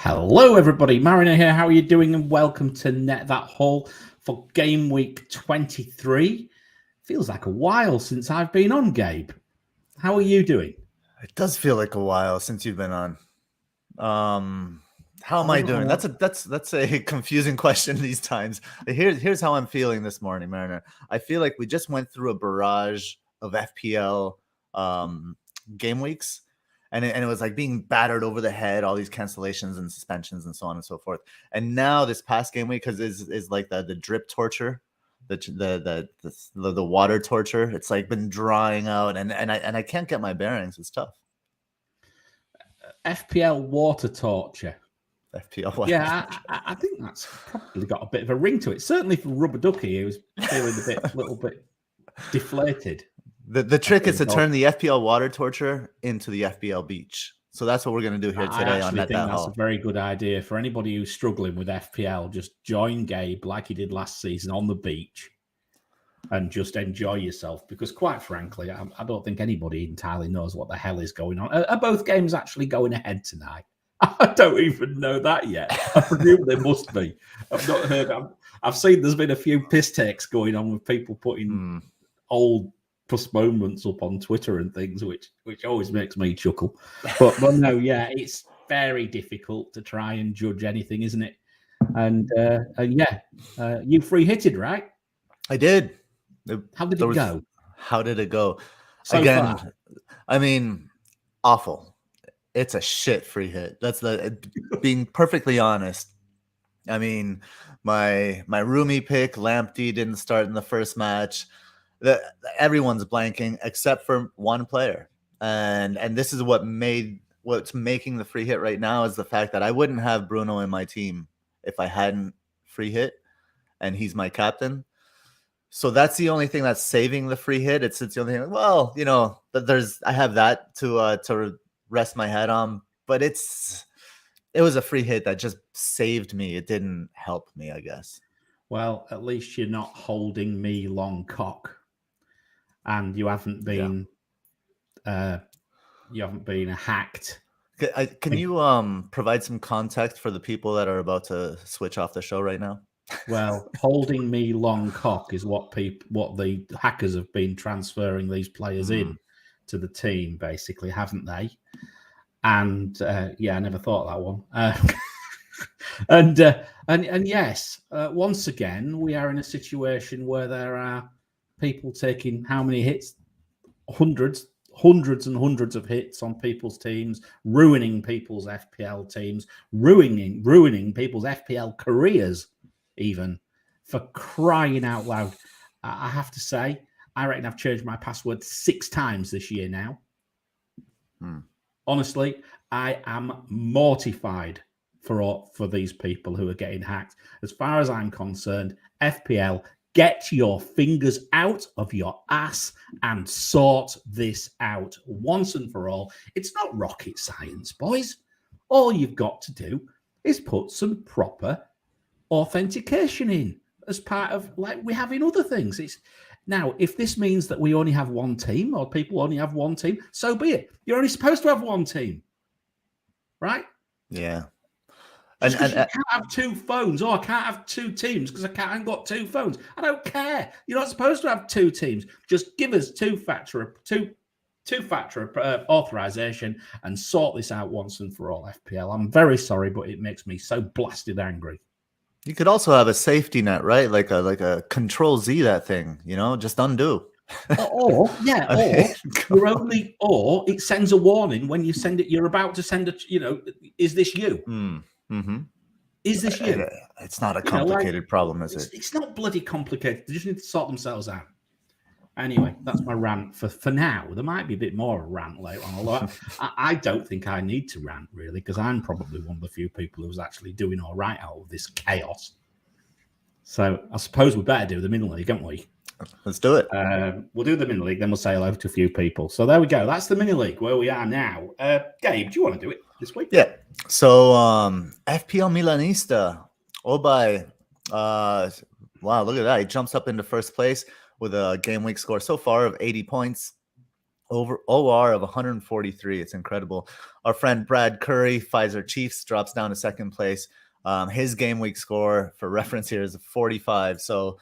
Hello, everybody. Mariner here. How are you doing? And welcome to NetXg Haul for Gameweek 23. Feels like a while since I've been on, Gabe. How are you doing? It does feel like a while since you've been on. How am I doing? That's a confusing question these times. Here's how I'm feeling this morning, Mariner. I feel like we just went through a barrage of FPL game weeks. And it was like being battered over the head, all these cancellations and suspensions and so on and so forth. And now this past game week, because is like the drip torture, the water torture. It's like been drying out, and I can't get my bearings. It's tough. FPL water torture. FPL water. Yeah, I think that's probably got a bit of a ring to it. Certainly for Rubber Ducky, who's feeling a little bit deflated. The trick is to turn the FPL water torture into the FPL beach. So that's what we're going to do here today on NetXg. I think that's a very good idea for anybody who's struggling with FPL. Just join Gabe like he did last season on the beach and just enjoy yourself. Because quite frankly, I don't think anybody entirely knows what the hell is going on. Are both games actually going ahead tonight? I don't even know that yet. I presume they must be. I've not heard. I've seen there's been a few piss takes going on with people putting old postponements up on Twitter and things, which always makes me chuckle. But no, yeah, it's very difficult to try and judge anything, isn't it? And you free hitted, right? I did. How did it go? How did it go? So Again, far? I mean, awful. It's a shit free hit. That's being perfectly honest. I mean, my Rumi pick, Lamptey, didn't start in the first match. Everyone's blanking except for one player, and this is what's making the free hit right now is the fact that I wouldn't have Bruno in my team if I hadn't free hit, and he's my captain. So that's the only thing that's saving the free hit. It's the only thing. Well, you know, I have that to rest my head on, but it was a free hit that just saved me. It didn't help me, I guess. Well, at least you're not holding me long cock. And you haven't been, hacked. Can you provide some context for the people that are about to switch off the show right now? Well, holding me long cock is what the hackers have been transferring these players in to the team, basically, haven't they? And I never thought of that one. And yes, once again, we are in a situation where there are people taking how many hits? Hundreds and hundreds of hits on people's teams, ruining people's FPL teams, ruining people's FPL careers, even, for crying out loud. I have to say, I reckon I've changed my password 6 times this year now. Honestly, I am mortified for these people who are getting hacked. As far as I'm concerned, FPL, get your fingers out of your ass and sort this out once and for all. It's not rocket science, boys. All you've got to do is put some proper authentication in as part of, like we have in other things. Now, if this means that we only have one team or people only have one team, so be it. You're only supposed to have one team, right? Yeah. And you can't have 2 phones. I can't have 2 teams because I haven't got 2 phones. I don't care. You're not supposed to have 2 teams. Just give us two-factor authorization and sort this out once and for all, FPL. I'm very sorry, but it makes me so blasted angry. You could also have a safety net, right? Like a Control Z, that thing, you know, just undo. Or it sends a warning when you send it. You're about to send it. Is this you? Is this you? It's not a complicated problem, is it? It's not bloody complicated. They just need to sort themselves out. Anyway, that's my rant for now. There might be a bit more rant later on, although I don't think I need to rant, really, because I'm probably one of the few people who's actually doing all right out of this chaos. So I suppose we better do the Minileague, don't we? Let's do it. We'll do the Minileague, then we'll say hello to a few people. So there we go. That's the Minileague, where we are now. Gabe, do you want to do it this week? Yeah. So FPL Milanista, Obay, wow, look at that. He jumps up into first place with a game week score so far of 80 points. Over OR of 143. It's incredible. Our friend Brad Curry, Pfizer Chiefs, drops down to second place. His game week score, for reference here, is 45. So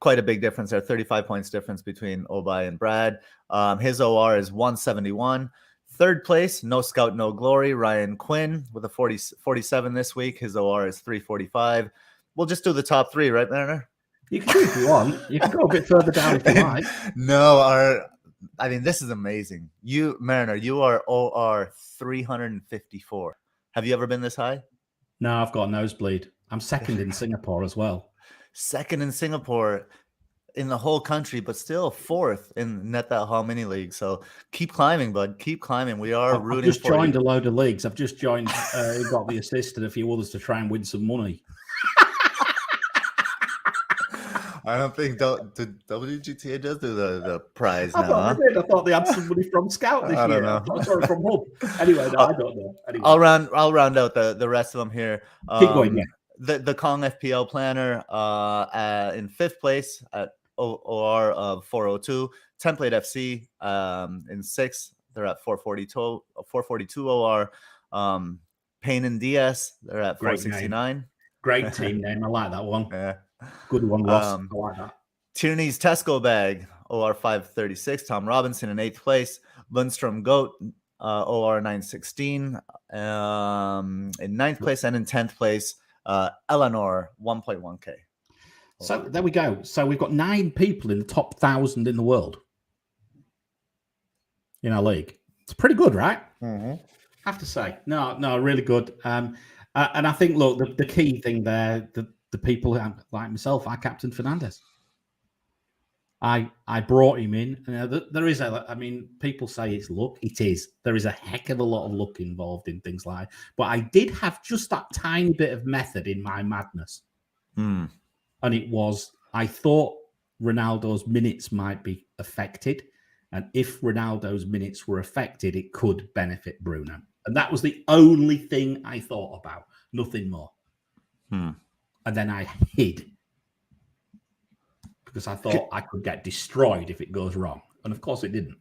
quite a big difference there. 35 points difference between Obai and Brad. His OR is 171. Third place, no scout, no glory. Ryan Quinn with a 47 this week. His OR is 345. We'll just do the top three, right, Mariner? You can do if you want. You can go a bit further down if you like. No, I mean, this is amazing. You, Mariner, you are OR 354. Have you ever been this high? No, I've got a nosebleed. I'm second in Singapore as well. Second in Singapore in the whole country, but still fourth in NetXg Minileague. So keep climbing, bud. Keep climbing. We are rooting for you. I've just joined a load of leagues. I've just joined, got the assist and a few others to try and win some money. I don't think WGTA does do the prize I now. thought they did. I thought they had somebody from Scout this year. I don't know. Sorry, from Hub. Anyway, no, I don't know. Anyway. I'll round out the rest of them here. Keep going, yeah. The Kong FPL planner in fifth place at OR of 402. Template FC in sixth. They're at 442 OR. Payne and DS, they're at 469. Great team name. I like that one. Yeah. Good one, Ross. I like that. Tierney's Tesco bag, OR 536. Tom Robinson in eighth place. Lundstrom Goat, OR 916. In ninth place, and in 10th place, Eleanor 1.1K. So there we go. So we've got 9 people in the top 1,000 in the world in our league. It's pretty good, right? Mm-hmm. I have to say. No, really good. And I think, look, the key thing there, the people like myself, I captained Fernandez. I brought him in. There is people say it's luck. It is. There is a heck of a lot of luck involved in things like that. But I did have just that tiny bit of method in my madness. And it was, I thought Ronaldo's minutes might be affected. And if Ronaldo's minutes were affected, it could benefit Bruno. And that was the only thing I thought about. Nothing more. And then I hid. Because I thought I could get destroyed if it goes wrong. And of course it didn't.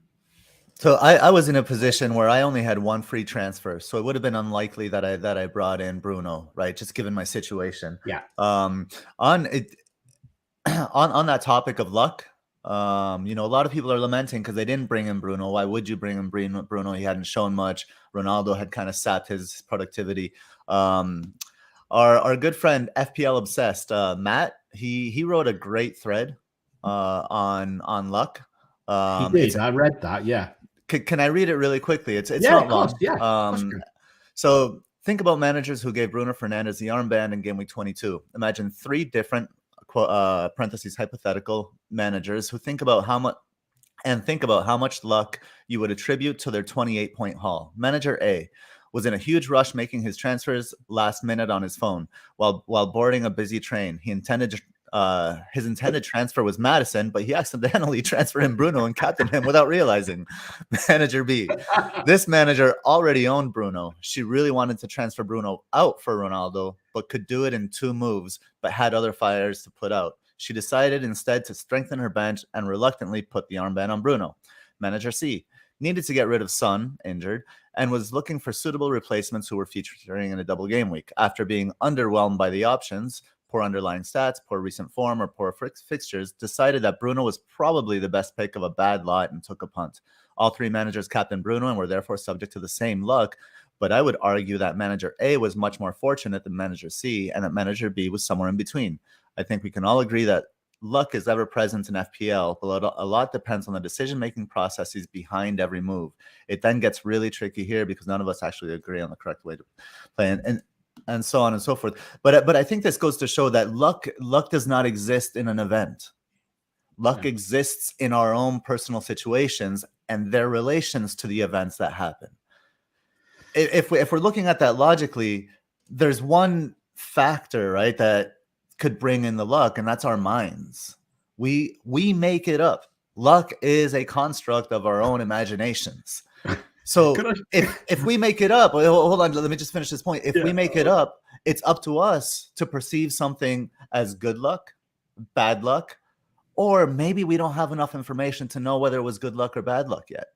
So I was in a position where I only had one free transfer. So it would have been unlikely that I brought in Bruno, right? Just given my situation. Yeah. On that topic of luck, a lot of people are lamenting because they didn't bring in Bruno. Why would you bring in Bruno? He hadn't shown much. Ronaldo had kind of sapped his productivity. Our good friend FPL Obsessed, Matt, he wrote a great thread on luck. He did. I read that. Yeah. Can I read it really quickly? It's yeah, not of course, long. Yeah. So think about managers who gave Bruno Fernandes the armband in Gameweek 22. Imagine 3 different parentheses hypothetical managers who think about how much luck you would attribute to their 28-point haul. Manager A was in a huge rush making his transfers last minute on his phone while boarding a busy train. His intended transfer was Madison, but he accidentally transferred in Bruno and captained him without realizing. Manager B. This manager already owned Bruno. She really wanted to transfer Bruno out for Ronaldo, but could do it in 2 moves, but had other fires to put out. She decided instead to strengthen her bench and reluctantly put the armband on Bruno. Manager C needed to get rid of Son, injured, and was looking for suitable replacements who were featuring in a double game week. After being underwhelmed by the options, poor underlying stats, poor recent form, or poor fixtures, decided that Bruno was probably the best pick of a bad lot and took a punt. All 3 managers captained Bruno and were therefore subject to the same luck, but I would argue that manager A was much more fortunate than manager C, and that manager B was somewhere in between. I think we can all agree that luck is ever present in FPL, but a lot depends on the decision-making processes behind every move. It then gets really tricky here because none of us actually agree on the correct way to play, and so on and so forth. But I think this goes to show that luck does not exist in an event. Luck exists in our own personal situations and their relations to the events that happen. If we're looking at that logically, there's one factor, right, that could bring in the luck, and that's our minds. We make it up. Luck is a construct of our own imaginations. So if we make it up, hold on, let me just finish this point. If we make it up, it's up to us to perceive something as good luck, bad luck, Or maybe we don't have enough information to know whether it was good luck or bad luck yet.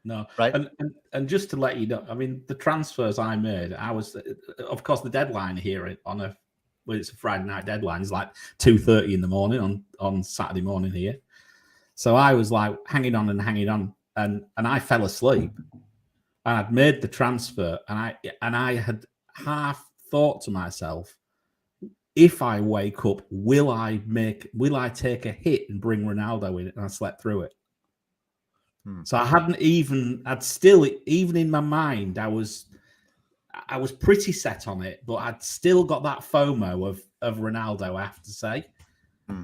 No, right. And just to let you know, I mean, the transfers I made, I was, of course, the deadline here it's a Friday night deadline, is like 2:30 in the morning on Saturday morning here. So I was like hanging on, and I fell asleep. And I'd made the transfer, and I had half thought to myself, if I wake up, will I take a hit and bring Ronaldo in? And I slept through it. So I'd still, even in my mind, I was pretty set on it, but I'd still got that FOMO of Ronaldo, I have to say.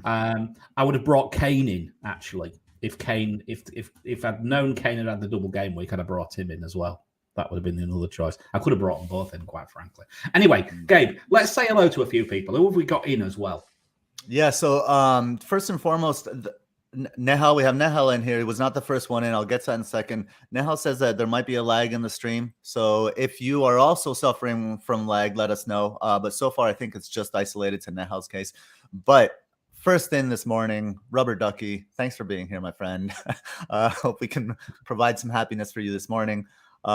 I would have brought Kane in, actually. If I'd known Kane had the double game week, I'd have brought him in as well. That would have been another choice. I could have brought them both in, quite frankly. Anyway, Gabe, let's say hello to a few people. Who have we got in as well? Yeah, so first and foremost, Nehal, we have Nehal in here. He was not the first one in. I'll get to that in a second. Nehal says that there might be a lag in the stream. So if you are also suffering from lag, let us know. But so far, I think it's just isolated to Nehal's case. But first in this morning, Rubber Ducky, thanks for being here, my friend. Hope we can provide some happiness for you this morning. Who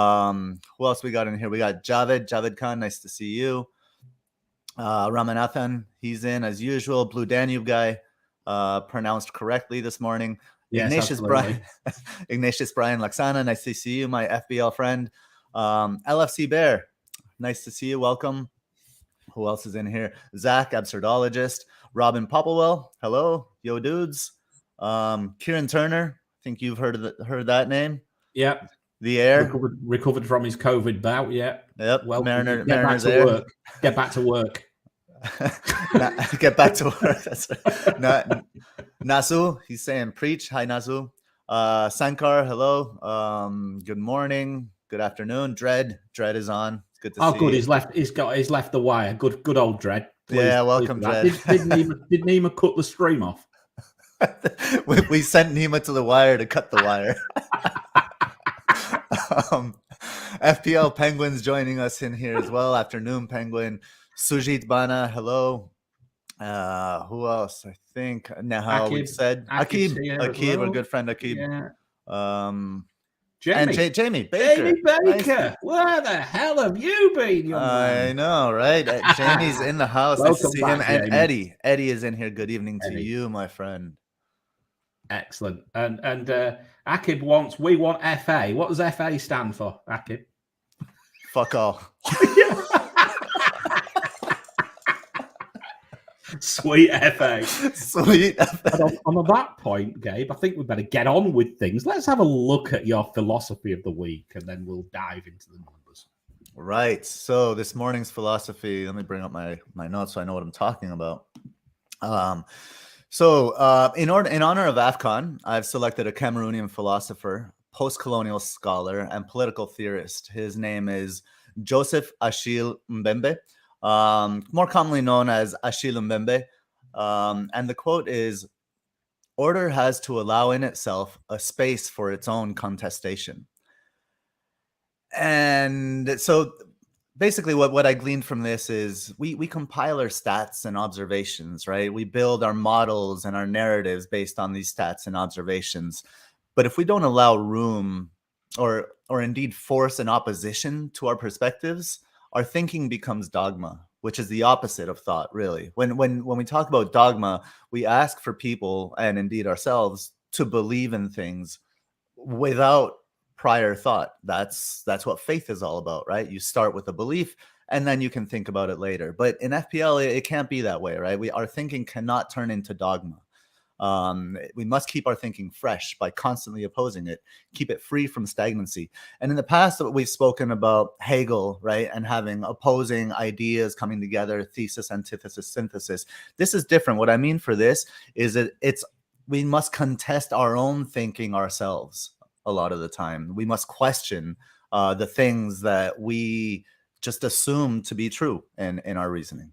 else we got in here? We got Javed Khan, nice to see you. Ramanathan, he's in as usual. Blue Danube guy, pronounced correctly this morning. Yes, Ignatius Brian Laxana, nice to see you, my FBL friend. LFC Bear, nice to see you, welcome. Who else is in here? Zach, absurdologist. Robin Popplewell, hello, yo dudes. Kieran Turner, I think you've heard that name. Yep. The Air recovered from his COVID bout. Yeah. Yep. Well, Mariner's work. Get back to work. Get back to work. That's right. Nasu, he's saying preach. Hi, Nasu. Sankar, hello. Good morning. Good afternoon. Dread is on. It's good to see good. you. He's left the wire. Good old Dread. Please, yeah, welcome, Dread. Did Nima cut the stream off? we sent Nima to the wire to cut the wire. FPL Penguins joining us in here as well. Afternoon, Penguin. Sujit Bana, hello. Who else? I think Nehal, we said. Akib, our good friend Akib. Yeah. Jamie. And Jamie Baker. Jamie Baker. Nice. Where the hell have you been, young man? I know, right? Jamie's in the house. Nice to see him. And Jamie. Eddie is in here. Good evening to you, my friend. Excellent. And Akib we want FA. What does FA stand for, Akib? Fuck all. Sweet FA. Sweet FA. On that point, Gabe, I think we better get on with things. Let's have a look at your philosophy of the week, and then we'll dive into the numbers. Right. So this morning's philosophy, let me bring up my notes so I know what I'm talking about. So in honor of AFCON, I've selected a Cameroonian philosopher, post-colonial scholar, and political theorist. His name is Joseph Achille Mbembe, more commonly known as Achille Mbembe. And the quote is, "Order has to allow in itself a space for its own contestation." And so basically what I gleaned from this is we compile our stats and observations, right? We build our models and our narratives based on these stats and observations. But if we don't allow room or indeed force an opposition to our perspectives, our thinking becomes dogma, which is the opposite of thought, really. When we talk about dogma, we ask for people and indeed ourselves to believe in things without prior thought. That's what faith is all about, right? You start with a belief and then you can think about it later. But in FPL, it can't be that way, right? Our thinking cannot turn into dogma. We must keep our thinking fresh by constantly opposing it, keep it free from stagnancy. And in the past, we've spoken about Hegel, right? And having opposing ideas coming together, thesis, antithesis, synthesis. This is different. What I mean for this is that we must contest our own thinking ourselves. A lot of the time, we must question the things that we just assume to be true in our reasoning.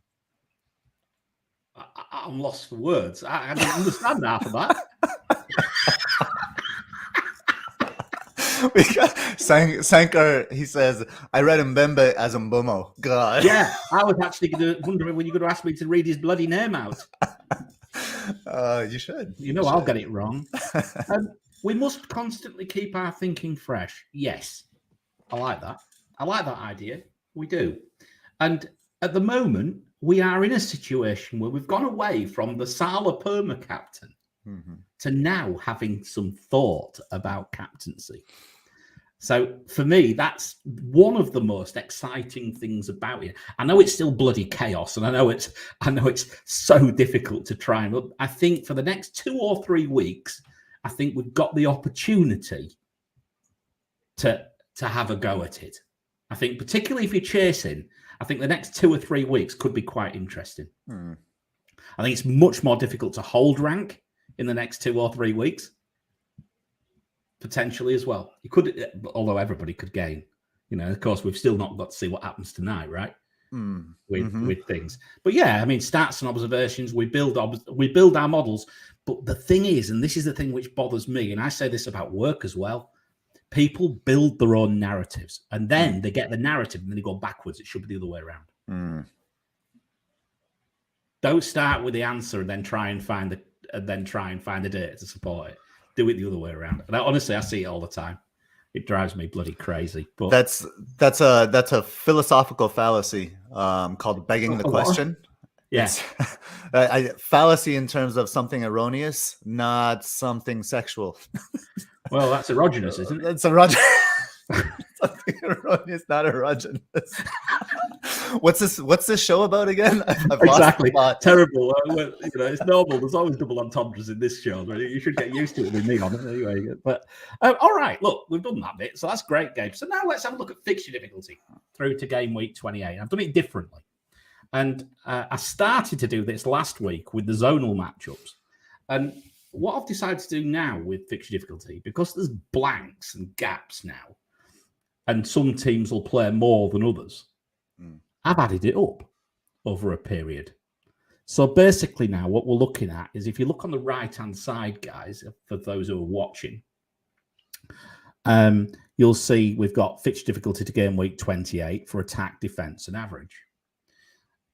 I'm lost for words. I don't understand half of that. We got Sankar, he says, I read Mbembe as Mbomo. God. Yeah, I was actually wondering when you're going to ask me to read his bloody name out. You should. You know, I'll get it wrong. We must constantly keep our thinking fresh. Yes, I like that. I like that idea. We do. And at the moment, we are in a situation where we've gone away from the Salah perma captain to now having some thought about captaincy. So for me, that's one of the most exciting things about it. I know it's still bloody chaos, and I know it's so difficult to try and. I think for the next 2 or 3 weeks, I think we've got the opportunity to have a go at it. I think particularly if you're chasing, I think the next 2 or 3 weeks could be quite interesting. I think it's much more difficult to hold rank in the next 2 or 3 weeks. Potentially as well. You could, although everybody could gain. You know, of course, we've still not got to see what happens tonight, right? With things. But yeah, I mean, stats and observations, we build our models. But the thing is, and this is the thing which bothers me, and I say this about work as well, people build their own narratives, and then they get the narrative and then they go backwards. It should be the other way around. Don't start with the answer and then try and find the data to support it. Do it the other way around. And honestly, I see it all the time. It drives me bloody crazy. But that's a philosophical fallacy called begging the question. Yes, fallacy in terms of something erroneous, not something sexual. Well, that's erogenous, isn't it? It's erogenous. Something erroneous, not erogenous. What's this show about again? Exactly. Terrible. It's normal. There's always double entendres in this show. Right? You should get used to it with me on it anyway. But all right, look, we've done that bit, so that's great, Gabe. So now let's have a look at fixture difficulty through to game week 28. I've done it differently, and I started to do this last week with the zonal matchups, and what I've decided to do now with fixture difficulty, because there's blanks and gaps now, and some teams will play more than others. I've added it up over a period. So basically now what we're looking at is, if you look on the right-hand side, guys, for those who are watching, you'll see we've got fixture difficulty to game week 28 for attack, defence and average.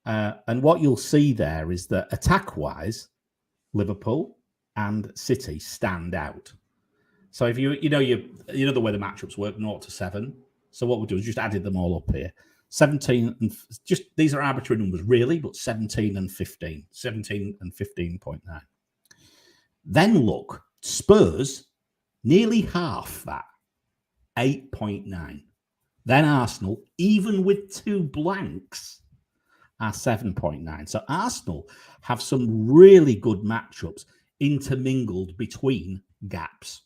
And what you'll see there is that attack-wise, Liverpool and City stand out. So if you know the way the matchups work, 0 to 7. So what we'll do is just added them all up here. 17 and just these are arbitrary numbers really, but 17 and 15, 17 and 15.9. Then look, Spurs nearly half that, 8.9. Then Arsenal, even with 2 blanks, are 7.9. So Arsenal have some really good matchups intermingled between gaps.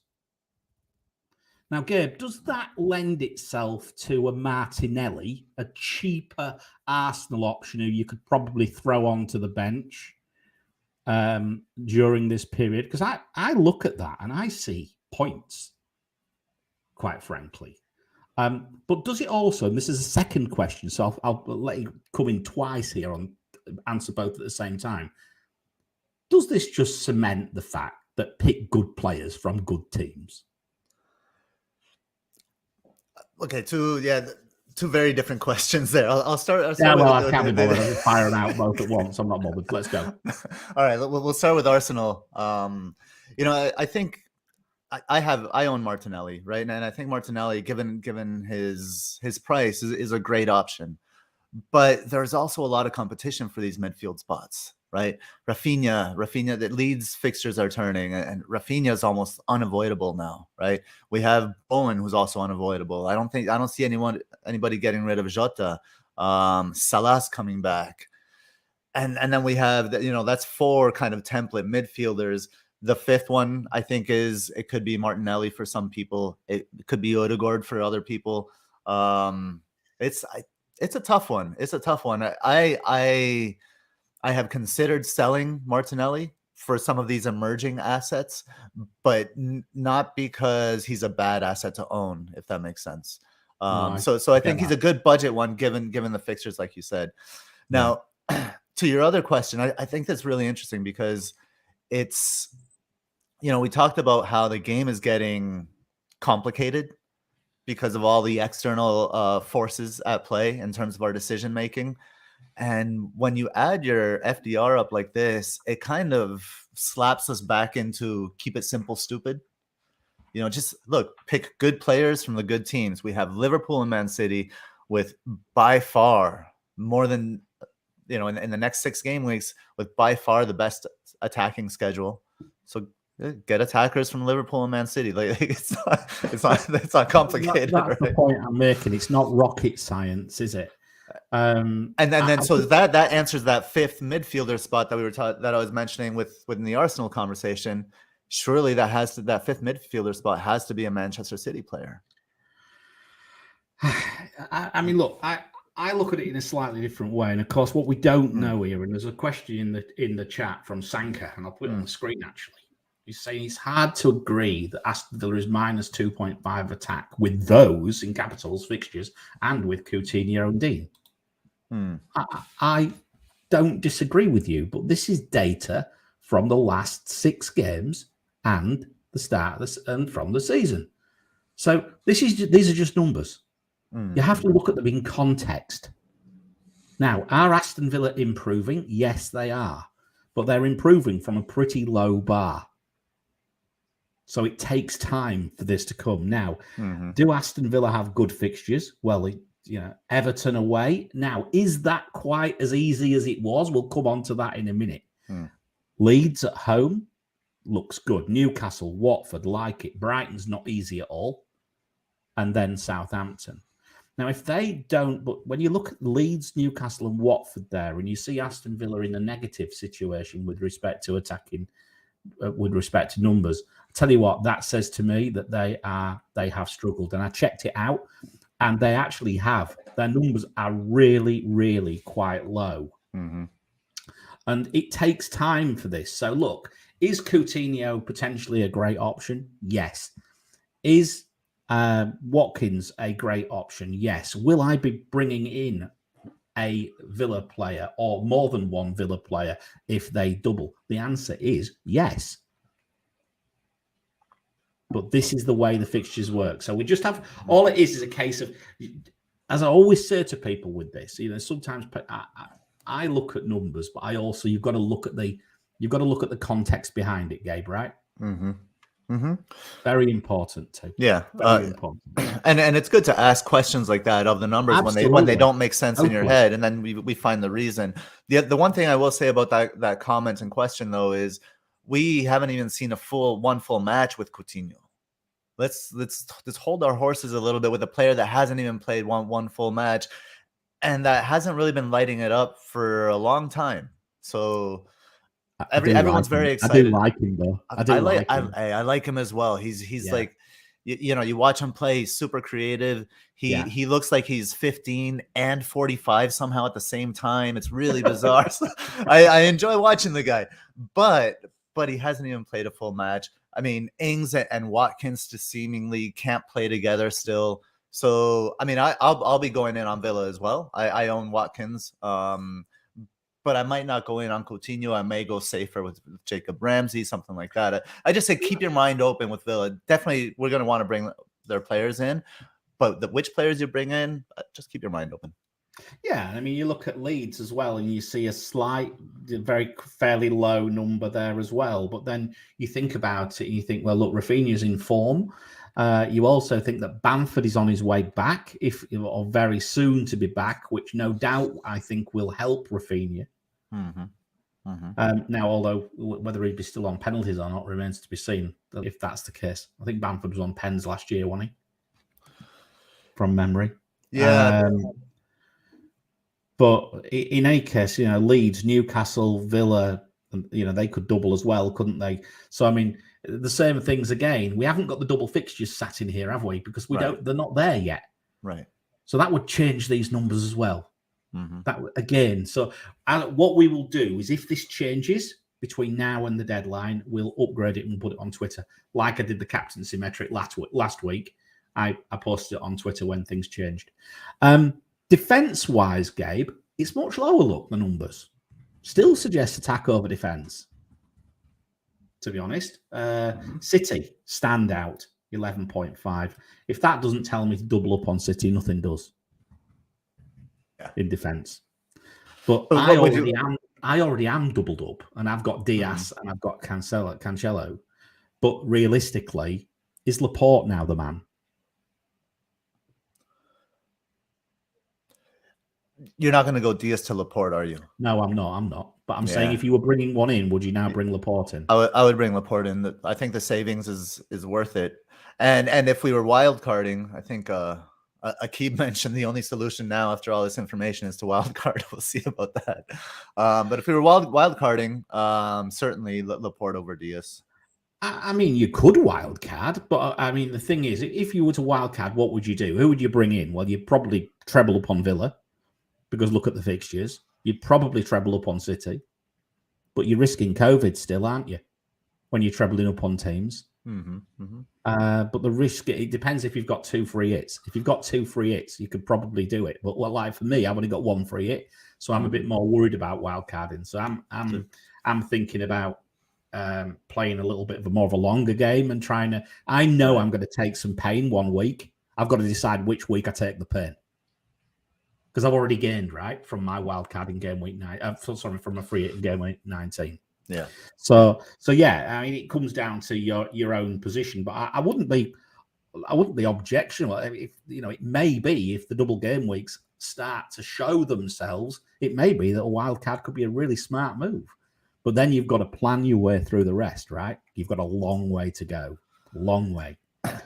Now, Gabe, does that lend itself to a Martinelli, a cheaper Arsenal option who you could probably throw onto the bench during this period? Because I look at that and I see points, quite frankly. But does it also, and this is a second question, so I'll let you come in twice here on answer both at the same time. Does this just cement the fact that pick good players from good teams? Okay, two very different questions there. I'll start. I can't be bothered. I'm just firing out both at once. I'm not bothered. Let's go. All right, we'll start with Arsenal. I think I own Martinelli, right? And I think Martinelli, given his price, is a great option. But there's also a lot of competition for these midfield spots, right? Rafinha, that Leeds fixtures are turning, and Rafinha is almost unavoidable now, right? We have Bowen, who's also unavoidable. I don't see anybody getting rid of Jota. Salah's coming back, and then we have that's 4 kind of template midfielders. The 5th one, I think, it could be Martinelli for some people. It could be Odegaard for other people. It's a tough one. I have considered selling Martinelli for some of these emerging assets, but not because he's a bad asset to own, if that makes sense. So I think he's a good budget one, given the fixtures, like you said. Now, to your other question, I think that's really interesting because it's, we talked about how the game is getting complicated because of all the external forces at play in terms of our decision making. And when you add your FDR up like this, it kind of slaps us back into keep it simple, stupid. You know, just look, pick good players from the good teams. We have Liverpool and Man City with by far more than, you know, in the next 6 game weeks with by far the best attacking schedule. So get attackers from Liverpool and Man City. Like it's not complicated. That's right? the point I'm making. It's not rocket science, is it? And then so that answers that 5th midfielder spot that we were that I was mentioning within the Arsenal conversation. Surely that 5th midfielder spot has to be a Manchester City player. I mean, look, I look at it in a slightly different way, and of course, what we don't know here, and there's a question in the chat from Sanka, and I'll put it on the screen actually. He's saying it's hard to agree that Aston Villa is minus 2.5 attack with those in capitals fixtures and with Coutinho and Dean. I don't disagree with you, but this is data from the last 6 games and the start and from the season. So these are just numbers. You have to look at them in context. Now, are Aston Villa improving? Yes, they are, but they're improving from a pretty low bar. So it takes time for this to come. Now, do Aston Villa have good fixtures? Well, Everton away. Now, is that quite as easy as it was? We'll come on to that in a minute. Leeds at home looks good. Newcastle, Watford, like it. Brighton's not easy at all. And then Southampton. Now, if they don't, but when you look at Leeds, Newcastle, and Watford there, and you see Aston Villa in a negative situation with respect to attacking, with respect to numbers, I tell you what, that says to me that they have struggled. And I checked it out, and they actually have. Their numbers are really, really quite low. And it takes time for this. So look, is Coutinho potentially a great option? Yes. Is Watkins a great option? Yes. Will I be bringing in a Villa player or more than one Villa player if they double? The answer is yes. But this is the way the fixtures work. So we just have, all it is a case of, as I always say to people with this, sometimes I look at numbers, but you've got to look at the context behind it, Gabe, right? Very important too. Yeah, very important. And it's good to ask questions like that of the numbers when they don't make sense in your head, and then we find the reason. The one thing I will say about that comment and question though is we haven't even seen one full match with Coutinho. Let's hold our horses a little bit with a player that hasn't even played one full match, and that hasn't really been lighting it up for a long time. So. Everyone's very excited. I do like him though. I like him as well. He's like, you watch him play. He's super creative. He looks like he's 15 and 45 somehow at the same time. It's really bizarre. I enjoy watching the guy, but he hasn't even played a full match. I mean, Ings and Watkins just seemingly can't play together still. So I mean, I'll be going in on Villa as well. I own Watkins. But I might not go in on Coutinho. I may go safer with Jacob Ramsey, something like that. I just say keep your mind open with Villa. Definitely, we're going to want to bring their players in. But which players you bring in, just keep your mind open. Yeah, I mean, you look at Leeds as well, and you see a fairly low number there as well. But then you think about it, and you think, well, look, Rafinha's in form. You also think that Bamford is on his way back, or very soon to be back, which no doubt I think will help Rafinha. Now, although whether he'd be still on penalties or not remains to be seen. If that's the case, I think Bamford was on pens last year, wasn't he? From memory, yeah. But in any case, Leeds, Newcastle, Villa, they could double as well, couldn't they? So I mean, the same things again. We haven't got the double fixtures sat in here, have we? Because they're not there yet. Right. So that would change these numbers as well. That again. So what we will do is, if this changes between now and the deadline, we'll upgrade it and put it on Twitter, like I did the Captaincy Metric last week. I posted it on Twitter when things changed. Defense-wise, Gabe, it's much lower. Look, the numbers still suggest attack over defense. To be honest, City standout 11.5. If that doesn't tell me to double up on City, nothing does. In defense. But But I what would you? already am doubled up, and I've got Diaz and I've got Cancelo. But realistically, is Laporte now the man? You're not going to go Diaz to Laporte, are you? No, I'm not. But I'm saying if you were bringing one in, would you now bring Laporte in? I would bring Laporte in. I think the savings is worth it. And if we were wild carding, I think Akib mentioned the only solution now after all this information is to wild card. We'll see about that. But if we were wild carding, certainly Laporte over Diaz. I mean, you could wildcard, but I mean, the thing is, if you were to wildcard, what would you do? Who would you bring in? Well, you'd probably treble upon Villa, because look at the fixtures. You'd probably treble up on City, but you're risking COVID still, aren't you? When you're trebling up on teams. But the risk, it depends if you've got 2 free hits. If you've got 2 free hits, you could probably do it. But like for me, I've only got 1 free hit, so I'm a bit more worried about wildcarding. So I'm thinking about playing a little bit more of a longer game and trying to. I know I'm going to take some pain one week. I've got to decide which week I take the pain, because I've already gained from my wildcard in game week 9. From a free hit in game week 19. Yeah. So yeah, I mean, it comes down to your own position, but I wouldn't be objectionable. If it may be, if the double game weeks start to show themselves, it may be that a wild card could be a really smart move. But then you've got to plan your way through the rest, right? You've got a long way to go. Long way.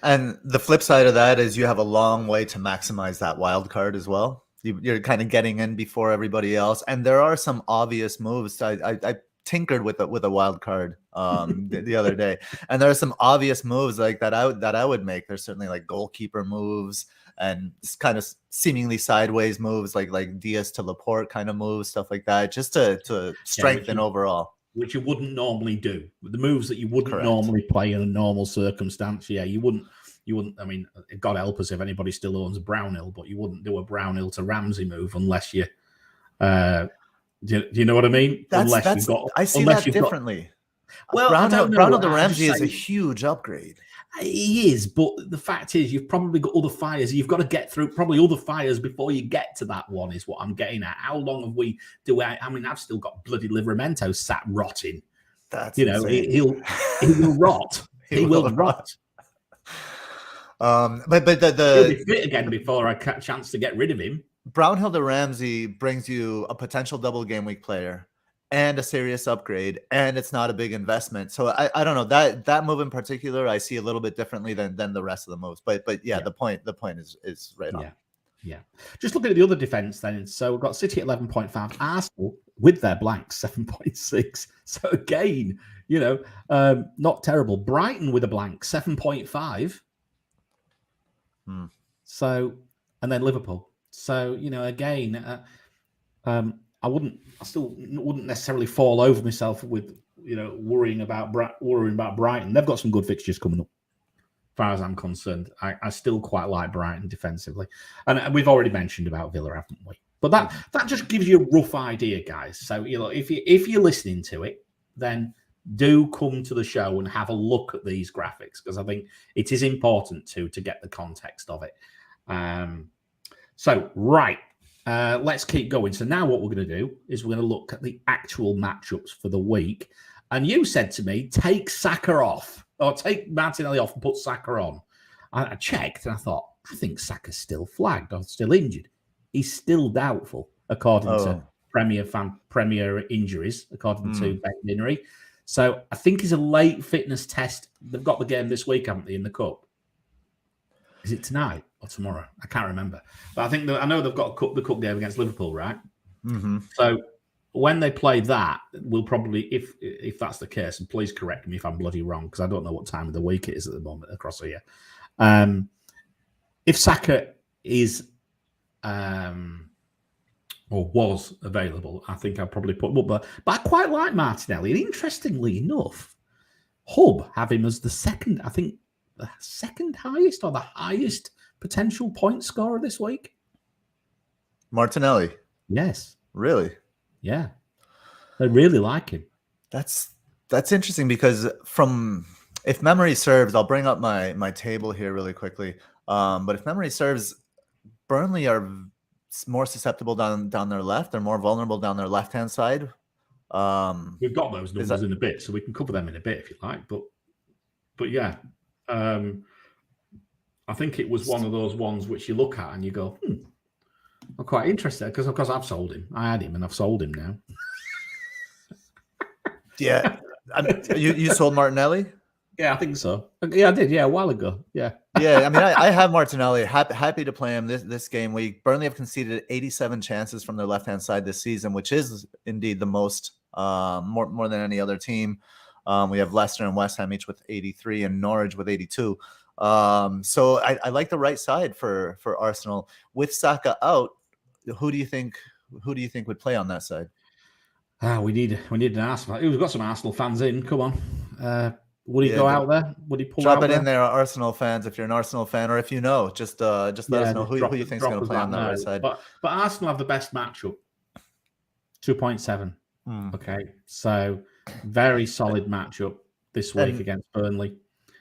And the flip side of that is you have a long way to maximize that wild card as well. You're kind of getting in before everybody else. And there are some obvious moves. I tinkered with a wild card the other day, and there are some obvious moves like that I would make. There's certainly like goalkeeper moves and kind of seemingly sideways moves like Diaz to Laporte kind of moves, stuff like that, just to strengthen overall. Which you wouldn't normally do. The moves that you wouldn't Correct. normally play in a normal circumstance. Yeah, you wouldn't. I mean, God help us if anybody still owns a Brownhill, but you wouldn't do a Brownhill to Ramsey move unless you. Do you know what I mean? I see that differently. Well, Brownhill to Ramsey is a huge upgrade. He is, but the fact is, you've probably got other fires. You've got to get through probably other fires before you get to that one. Is what I'm getting at. How long have we? I mean, I've still got bloody Livramento sat rotting. That's he will rot. he will rot. But he'll be fit again before I get a chance to get rid of him. Brownhill to Ramsey brings you a potential double game week player and a serious upgrade, and it's not a big investment. So I don't know, that move in particular I see a little bit differently than the rest of the moves. But yeah. the point is right on. Yeah. Just looking at the other defense then. So we've got City at 11.5, Arsenal with their blanks 7.6. So again, not terrible. Brighton with a blank 7.5. So, and then Liverpool. So, again, I still wouldn't necessarily fall over myself with, worrying about Brighton. They've got some good fixtures coming up, as far as I'm concerned. I still quite like Brighton defensively. And we've already mentioned about Villa, haven't we? But that just gives you a rough idea, guys. So, if you're listening to it, then do come to the show and have a look at these graphics, because I think it is important to get the context of it. Let's keep going. So now what we're going to do is we're going to look at the actual matchups for the week. And you said to me, take Saka off, or take Martinelli off and put Saka on. I checked and I thought, I think Saka's still flagged or still injured. He's still doubtful, according to Premier injuries, according to Ben Dinnery. So I think he's a late fitness test. They've got the game this week, haven't they, in the Cup? Is it tonight or tomorrow? I can't remember. But I know they've got the Cup game against Liverpool, right? Mm-hmm. So when they play that, we'll probably, if that's the case, and please correct me if I'm bloody wrong, because I don't know what time of the week it is at the moment across here. If Saka is or was available, I think I'd probably put him up. But I quite like Martinelli. And interestingly enough, Hub have him as the second highest or the highest potential point scorer this week. Martinelli. Yes. Really? Yeah. They really like him. That's interesting, because if memory serves, I'll bring up my table here really quickly. But if memory serves, Burnley are more susceptible down their left. They're more vulnerable down their left-hand side. We've got those numbers in a bit, so we can cover them in a bit if you like. But yeah, I think it was one of those ones which you look at and you go, I'm quite interested because of course I've sold him. I had him and I've sold him now. Yeah, you sold Martinelli. Yeah, I think so. Yeah, I did. Yeah, a while ago. Yeah. Yeah, I mean, I have Martinelli. Happy to play him this game week. Burnley have conceded 87 chances from their left-hand side this season, which is indeed the most, more than any other team. We have Leicester and West Ham each with 83 and Norwich with 82. So I like the right side for Arsenal. With Saka out, who do you think would play on that side? We need an Arsenal. We've got some Arsenal fans in. Come on. Would he go out there? Would he pull drop out it there? in there, Arsenal fans? If you're an Arsenal fan, or if you know, just let us know who you think is going to play on that right side. But Arsenal have the best matchup, 2.7. Okay, so very solid matchup this week against Burnley.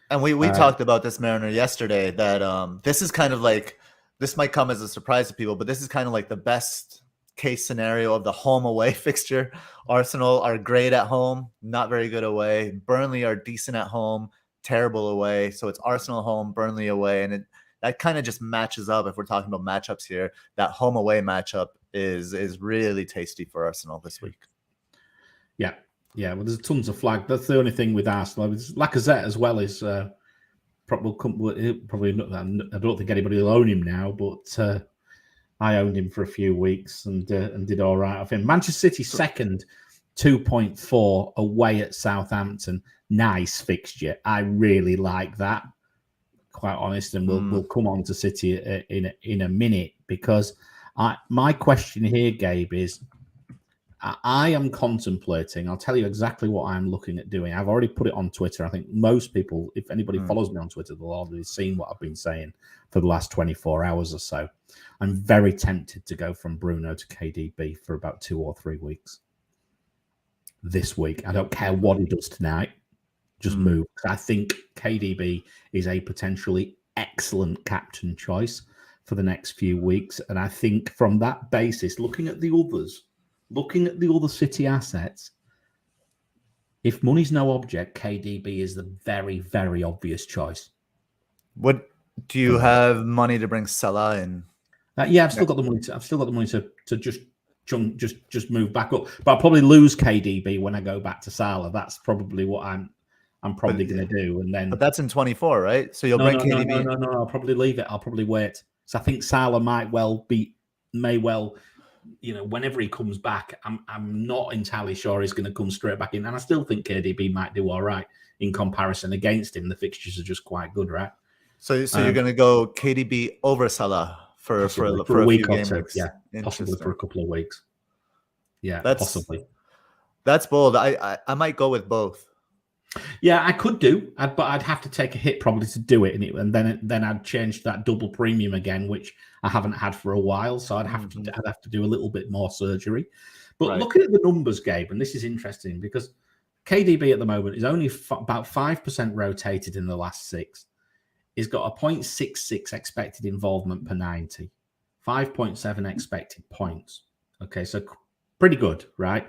And we talked about this, Mariner, yesterday. That this is kind of like, this might come as a surprise to people, but this is kind of like the best case scenario of the home away fixture. Arsenal are great at home, not very good away. Burnley are decent at home, terrible away. So it's Arsenal home, Burnley away, and that kind of just matches up. If we're talking about matchups here, that home away matchup is really tasty for Arsenal this week. Yeah. Well, there's tons of flag. That's the only thing with Arsenal. Lacazette as well is probably not. I don't think anybody will own him now, but I owned him for a few weeks and did all right off him. Manchester City second, 2.4 away at Southampton. Nice fixture. I really like that, quite honest. And we'll come on to City in a minute, because my question here, Gabe, is I am contemplating. I'll tell you exactly what I'm looking at doing. I've already put it on Twitter. I think most people, if anybody follows me on Twitter, they'll already seen what I've been saying for the last 24 hours or so. I'm very tempted to go from Bruno to KDB for about 2 or 3 weeks. This week, I don't care what he does tonight. Just move. I think KDB is a potentially excellent captain choice for the next few weeks. And I think from that basis, looking at the other City assets, if money's no object, KDB is the very, very obvious choice. What do you have money to bring Salah in? Yeah, I've still got the money. I've still got the money to just move back up. But I'll probably lose KDB when I go back to Salah. That's probably what I'm probably going to do. And then, but that's in 24, right? So you'll bring KDB. No. I'll probably leave it. I'll probably wait. So I think Salah may well. Whenever he comes back, I'm not entirely sure he's going to come straight back in. And I still think KDB might do all right in comparison against him. The fixtures are just quite good, right? So you're going to go KDB over Salah for a week or two. Yeah, possibly for a couple of weeks. Yeah, possibly. That's bold. I might go with both. Yeah, I could do, but I'd have to take a hit probably to do it, and then I'd change that double premium again, which I haven't had for a while. So I'd have to do a little bit more surgery. But looking at the numbers, Gabe, and this is interesting because KDB at the moment is only about 5% rotated in the last 6. He's got a 0.66 expected involvement per 90, 5.7 expected points. Okay, so pretty good, right?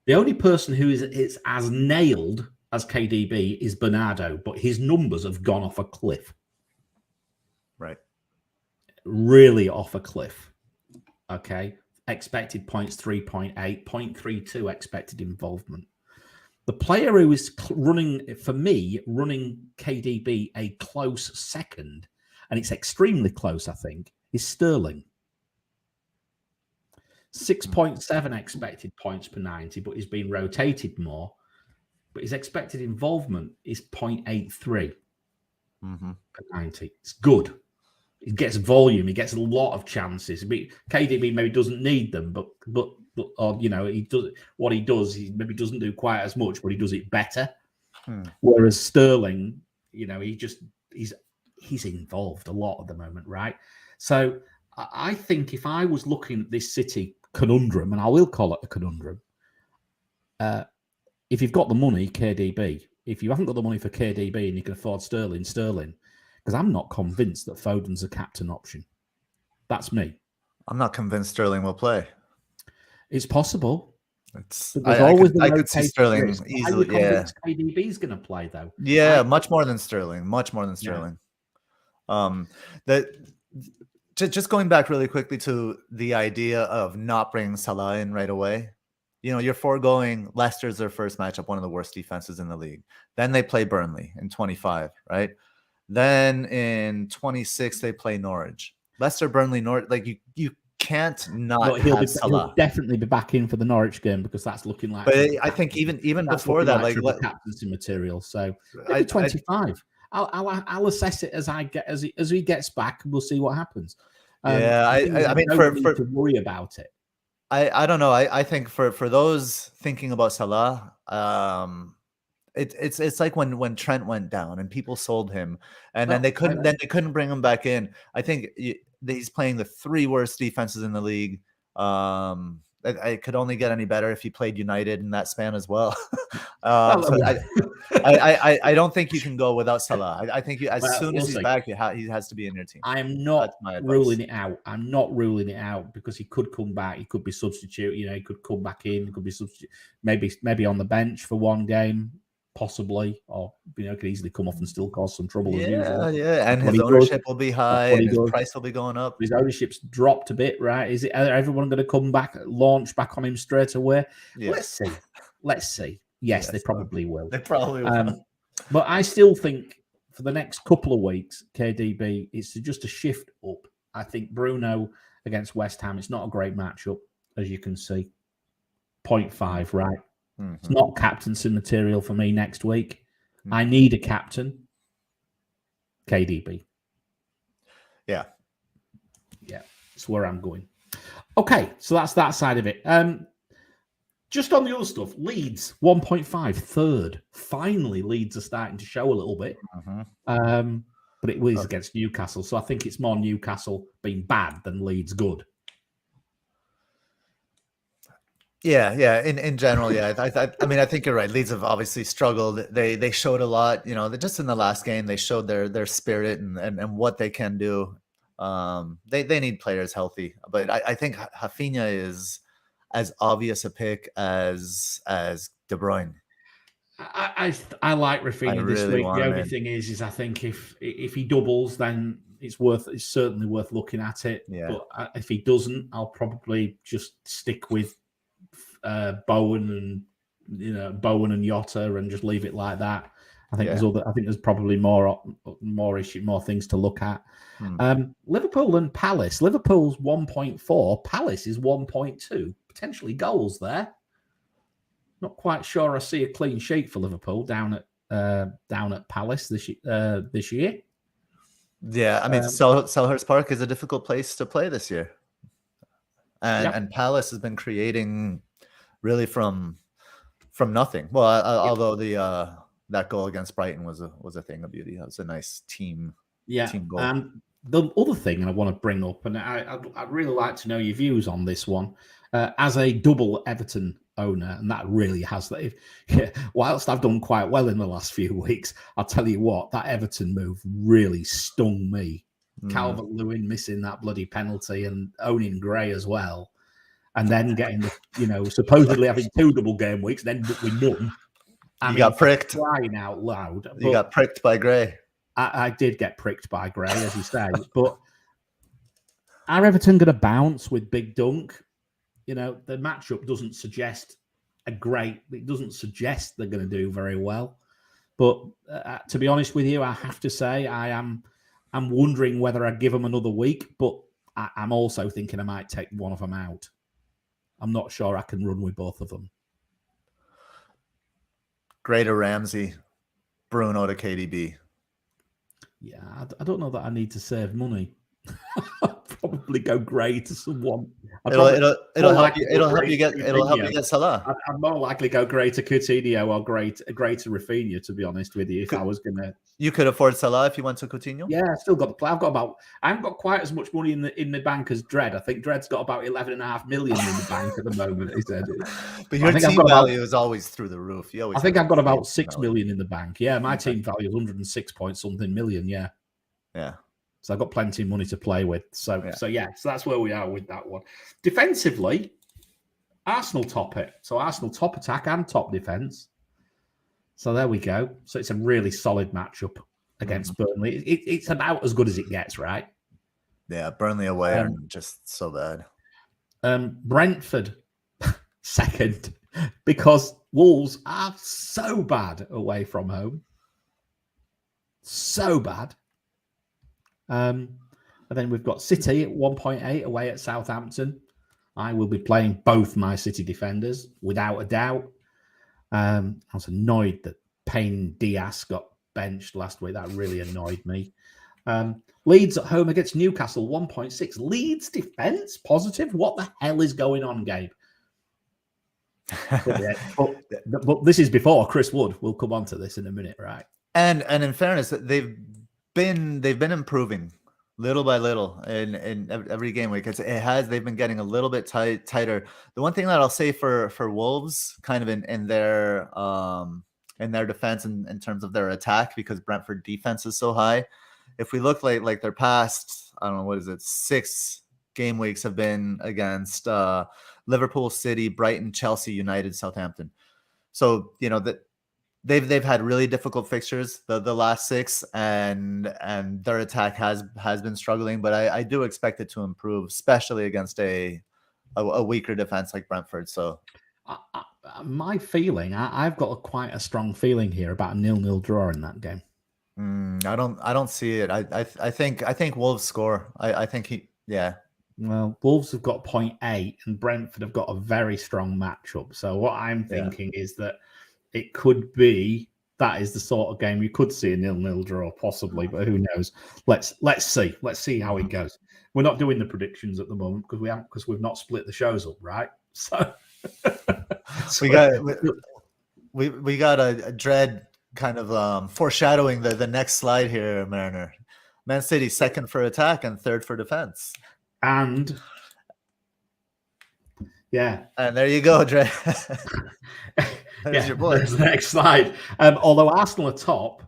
The only person who is as nailed as KDB is Bernardo, but his numbers have gone off a cliff. Right. Really off a cliff. Okay. Expected points 3.8, 0.32 expected involvement. The player who is running KDB a close second, and it's extremely close, I think, is Sterling. 6.7 expected points per 90, but he's been rotated more. But his expected involvement is 0.83 per 90. It's good. He gets volume. He gets a lot of chances. KDB maybe doesn't need them, but he does what he does. He maybe doesn't do quite as much, but he does it better. Whereas Sterling, he's involved a lot at the moment, right? So I think if I was looking at this City conundrum, and I will call it a conundrum, if you've got the money, KDB. If you haven't got the money for KDB and you can afford Sterling, because I'm not convinced that Foden's a captain option. That's me. I'm not convinced Sterling will play. It's possible. It's But there's always I could see Sterling risk. easily. How are you convinced KDB's going to play though? Yeah, much more than Sterling. Much more than Sterling. That just going back really quickly to the idea of not bringing Salah in right away. You know, you're foregoing Leicester's their first matchup, one of the worst defenses in the league. Then they play Burnley in 25, right? Then in 26 they play Norwich. Leicester, Burnley, Norwich. Like you can't not have Salah. He'll definitely be back in for the Norwich game because that's looking like. But I think even before that, like captaincy material. So maybe 25. I'll assess it as he gets back, and we'll see what happens. I mean, for to worry about it. I don't know. I think for those thinking about Salah, it's like when Trent went down and people sold him, and then they couldn't bring him back in. I think he's playing the 3 worst defenses in the league. It could only get any better if he played United in that span as well. I don't think you can go without Salah. I think as soon as he's back, he has to be in your team. I am not ruling it out. I'm not ruling it out because he could come back. He could be substitute. You know, he could come back in. He could be substitute. Maybe on the bench for one game, possibly, or could easily come off and still cause some trouble as usual. Yeah, and his ownership will be high, and his price will be going up. His ownership's dropped a bit, right? Is it? Are everyone going to come back, launch back on him straight away? Yeah. Let's see. Yes, they probably will. They probably will. But I still think for the next couple of weeks, KDB is just a shift up. I think Bruno against West Ham, it's not a great matchup, as you can see. 0.5, right? Mm-hmm. It's not captaincy material for me next week. Mm-hmm. I need a captain. KDB. Yeah. That's where I'm going. Okay, so that's that side of it. Just on the other stuff, Leeds 1.5, third. Finally, Leeds are starting to show a little bit. Mm-hmm. But it was against Newcastle, so I think it's more Newcastle being bad than Leeds good. Yeah. In general, yeah. I mean, I think you're right. Leeds have obviously struggled. They showed a lot. Just in the last game, they showed their spirit and what they can do. They need players healthy, but I think Rafinha is as obvious a pick as De Bruyne. I like Rafinha this week. The only thing is I think if he doubles, then it's certainly worth looking at it. Yeah. But if he doesn't, I'll probably just stick with Bowen and Jota and just leave it like that. I think there's probably more things to look at. Liverpool and Palace. Liverpool's 1.4. Palace is 1.2. Potentially goals there. Not quite sure I see a clean sheet for Liverpool down at Palace this year. Yeah, I mean Selhurst Park is a difficult place to play this year, and Palace has been creating really from nothing. Well, although that goal against Brighton was a thing of beauty. That was a nice team goal. And the other thing, and I want to bring up, and I'd really like to know your views on this one, as a double Everton owner, and that really has that. Whilst I've done quite well in the last few weeks, I'll tell you what, that Everton move really stung me. Calvert-Lewin missing that bloody penalty and owning Gray as well, and then getting supposedly having 2 double game weeks, then we none. You got pricked. Crying out loud. You got pricked by Gray. I did get pricked by Gray, as you say. But are Everton going to bounce with Big Dunk? The matchup doesn't suggest it doesn't suggest they're going to do very well. But to be honest with you, I have to say I'm wondering whether I'd give them another week. But I'm also thinking I might take one of them out. I'm not sure I can run with both of them. Gray to Ramsey, Bruno to KDB. Yeah, I don't know that I need to save money. Probably go Gray to someone. It'll help you get Salah. I'd more likely go Gray to Coutinho or Gray to Rafinha, to be honest with you. If I was gonna, you could afford Salah if you went to Coutinho. Yeah, I still got the play. I haven't got quite as much money in the bank as Dredd. I think Dredd's got about 11.5 million in the bank at the moment. He said, but your team value is always through the roof. I think I've got about 6 million in the bank. Yeah, my team value is 106 point something million. Yeah. So I've got plenty of money to play with. So that's where we are with that one. Defensively, Arsenal top it. So Arsenal top attack and top defense. So there we go. So it's a really solid matchup against Burnley. It's about as good as it gets, right? Yeah, Burnley away are just so bad. Brentford second, because Wolves are so bad away from home. So bad. And then we've got City at 1.8 away at Southampton. I will be playing both my City defenders, without a doubt. I was annoyed that Payne Diaz got benched last week. That really annoyed me. Leeds at home against Newcastle, 1.6. Leeds defense positive? What the hell is going on, Gabe? but this is before Chris Wood. We'll come on to this in a minute, right? And in fairness, they've been improving little by little in every game week. They've been getting a little bit tighter. The one thing that I'll say for Wolves, kind of in their defense in terms of their attack, because Brentford defense is so high. If we look like their past, I don't know, what is it, 6 game weeks have been against Liverpool, City, Brighton, Chelsea, United, Southampton. So that they've had really difficult fixtures the last 6, and their attack has been struggling. But I do expect it to improve, especially against a weaker defense like Brentford. So my feeling, I've got quite a strong feeling here about a 0-0 draw in that game. I don't see it. I think Wolves score. I think Well, Wolves have got 0.8 and Brentford have got a very strong matchup. So what I'm thinking is that it could be that is the sort of game you could see a 0-0 draw possibly, but who knows? Let's see. Let's see how it goes. We're not doing the predictions at the moment because we've not split the shows up, right? So we got a dread kind of foreshadowing the next slide here, Mariner. Man City second for attack and third for defense. And there you go, Dre. There's your boy. There's the next slide. Although Arsenal are top,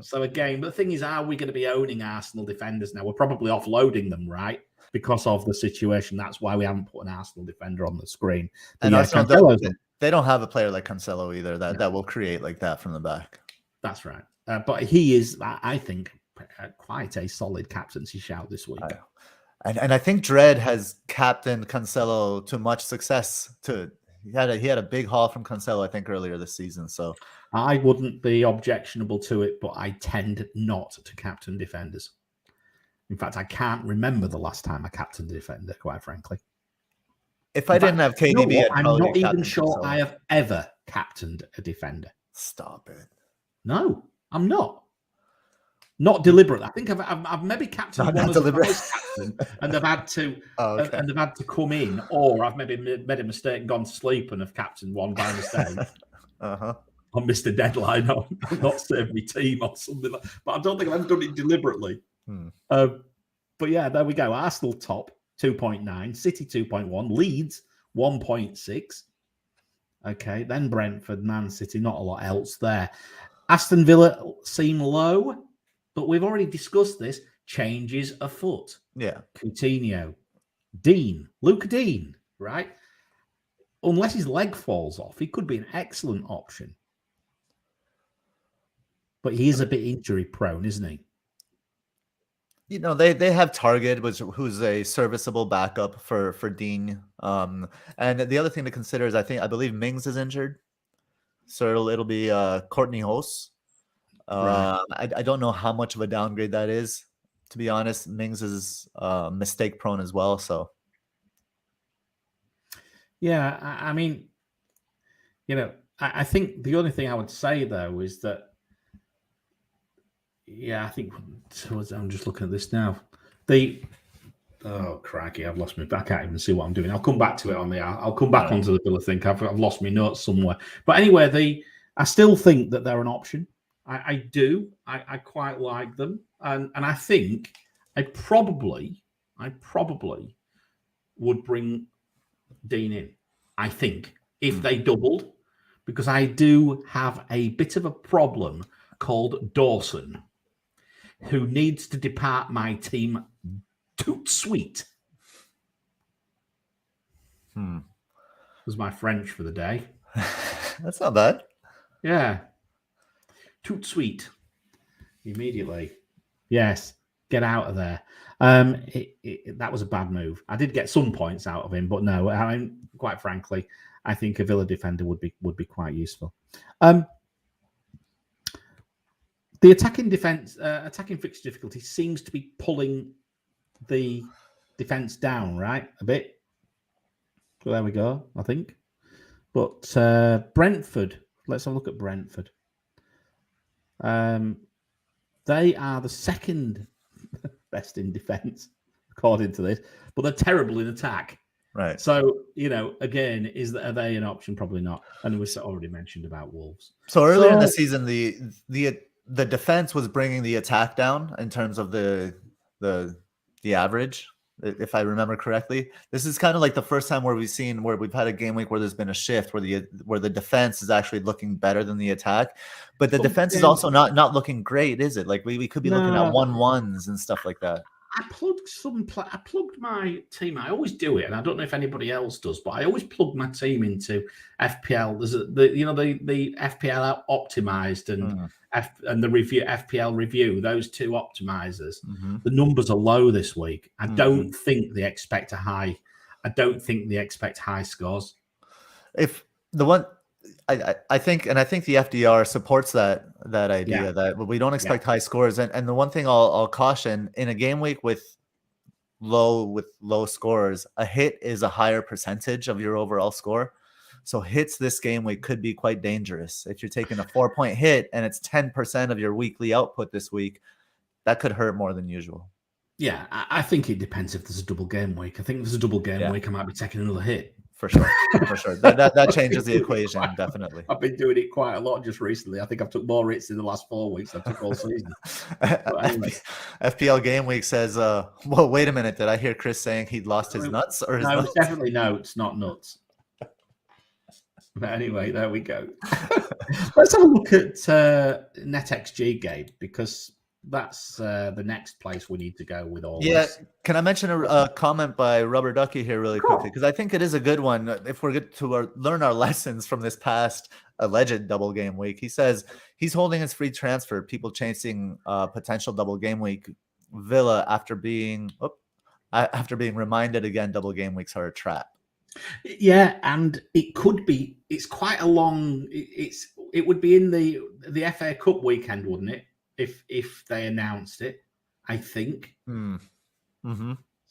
so again, but the thing is, are we going to be owning Arsenal defenders now? We're probably offloading them, right? Because of the situation. That's why we haven't put an Arsenal defender on the screen. But and Arsenal, they don't have a player like Cancelo either that will create like that from the back. That's right. But he is, I think, quite a solid captaincy shout this week. And I think Dredd has captained Cancelo to much success. He had a big haul from Cancelo, I think, earlier this season. So I wouldn't be objectionable to it, but I tend not to captain defenders. In fact, I can't remember the last time I captained a defender, quite frankly. If I didn't have KDB, I'm not even sure I have ever captained a defender. Stop it. No, I'm not. Not deliberately. I think I've maybe captained one as a vice captain, and they've had to and they've had to come in, or I've maybe made a mistake and gone to sleep and have captained one by mistake. I missed a deadline. I've not saved my team or something like that. But I don't think I've ever done it deliberately. But yeah, there we go. Arsenal top 2.9, City 2.1, Leeds 1.6. Okay, then Brentford, Man City, not a lot else there. Aston Villa seem low, but we've already discussed this. Changes afoot. Yeah. Coutinho, Luca Dean, right? Unless his leg falls off, he could be an excellent option. But he is a bit injury prone, isn't he? They have Target, who's a serviceable backup for Dean. And the other thing to consider is I believe Mings is injured. So it'll be Courtney Hoss. Right. I don't know how much of a downgrade that is, to be honest. Mings is mistake prone as well. So yeah, I mean, I think the only thing I would say though is that, I think I'm just looking at this now. Oh crikey, I've lost my back. I can't even see what I'm doing. I'll come back to it on the. I'll come back onto the Villa thing. I've lost my notes somewhere. But anyway, I still think that they're an option. I do. I quite like them, and I think I probably would bring Dean in. I think if they doubled, because I do have a bit of a problem called Dawson, who needs to depart my team toot sweet. Was my French for the day. That's not bad. Yeah. Toot sweet. Immediately. Yes. Get out of there. That was a bad move. I did get some points out of him, but no, I mean, quite frankly, I think a Villa defender would be quite useful. The attacking fixture difficulty seems to be pulling the defense down, right? A bit. So there we go, I think. But Brentford, let's have a look at Brentford. They are the second best in defense, according to this, but they're terrible in attack. Right. So, again, are they an option? Probably not. And it was already mentioned about Wolves. So earlier in the season, the defense was bringing the attack down in terms of the average, if I remember correctly. This is kind of like the first time where we've had a game week where there's been a shift where the defense is actually looking better than the attack, but the defense is also not looking great, is it? Like we could be looking at 1-1s and stuff like that. I plugged my team. I always do it, and I don't know if anybody else does, but I always plug my team into FPL. There's the FPL optimized and the FPL review. Those two optimizers. The numbers are low this week. I don't think they expect a high. I don't think they expect high scores. If the one. I think the FDR supports that idea that we don't expect high scores. And the one thing I'll caution, in a game week with low scores, a hit is a higher percentage of your overall score. So hits this game week could be quite dangerous. If you're taking a 4-point hit and it's 10% of your weekly output this week, that could hurt more than usual. Yeah, I think it depends if there's a double game week. I think if there's a double game week, I might be taking another hit. For sure. That changes the equation, definitely. I've been doing it quite a lot just recently. I think I've took more hits in the last 4 weeks than I took all season. Anyway. FPL Game Week says, well, wait a minute. Did I hear Chris saying he'd lost his nuts? Or his nuts? It's definitely notes, not nuts. But anyway, there we go. Let's have a look at NetXg, Gabe, because that's the next place we need to go with all this. Can I mention a comment by Rubber Ducky here really quickly? Because I think it is a good one. If we're good to learn our lessons from this past alleged double game week, he says he's holding his free transfer. People chasing potential double game week Villa after being reminded again double game weeks are a trap. Yeah, and it could be. It's quite a long. It would be in the FA Cup weekend, wouldn't it? If they announced it, I think. So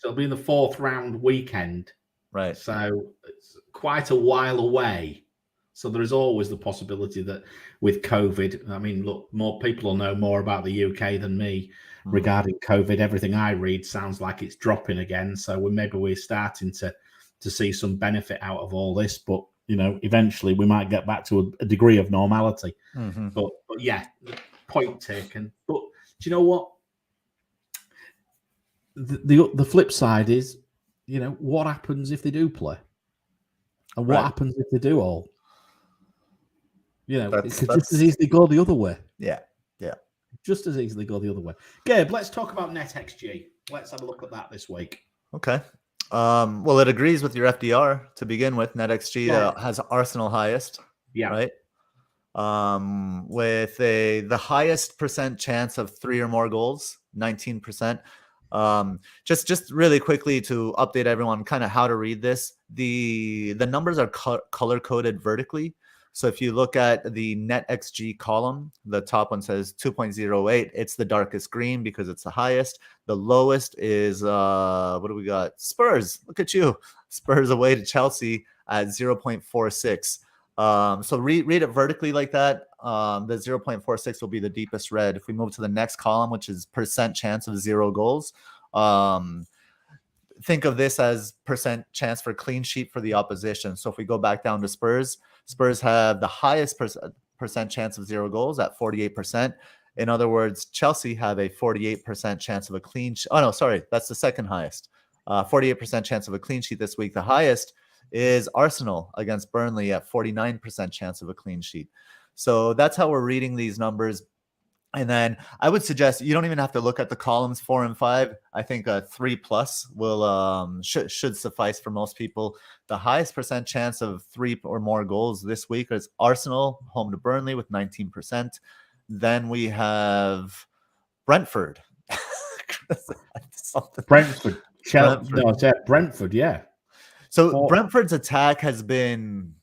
it'll be in the 4th round weekend. Right. So it's quite a while away. So there is always the possibility that with COVID, I mean, look, more people will know more about the UK than me regarding COVID. Everything I read sounds like it's dropping again. So we're starting to see some benefit out of all this. But, eventually we might get back to a degree of normality. But yeah, point taken. But do you know what? The flip side is, what happens if they do play? And what happens if they do all? It could just as easily go the other way. Yeah. Just as easily go the other way. Gabe, let's talk about NetXg. Let's have a look at that this week. Okay. Well, it agrees with your FDR to begin with. NetXg has Arsenal highest. Yeah. Right. With the highest percent chance of 3 or more goals, 19%. Just really quickly to update everyone kind of how to read this. The numbers are color coded vertically. So if you look at the NetXg column, the top one says 2.08. It's the darkest green because it's the highest. The lowest is what do we got? Spurs. Look at you. Spurs away to Chelsea at 0.46. So read it vertically like that. The 0.46 will be the deepest red. If we move to the next column, which is percent chance of 0 goals, think of this as percent chance for clean sheet for the opposition. So if we go back down to Spurs have the highest percent chance of 0 goals at 48%. In other words, Chelsea have a 48% chance of a clean sheet. Oh, no, sorry. That's the second highest. 48% chance of a clean sheet this week. The highest is Arsenal against Burnley at 49% chance of a clean sheet. So that's how we're reading these numbers. And then I would suggest you don't even have to look at the columns 4 and 5. I think a 3+ will should suffice for most people. The highest percent chance of 3 or more goals this week is Arsenal, home to Burnley with 19%. Then we have Brentford. Brentford. No, it's Brentford, yeah. So Brentford's attack has been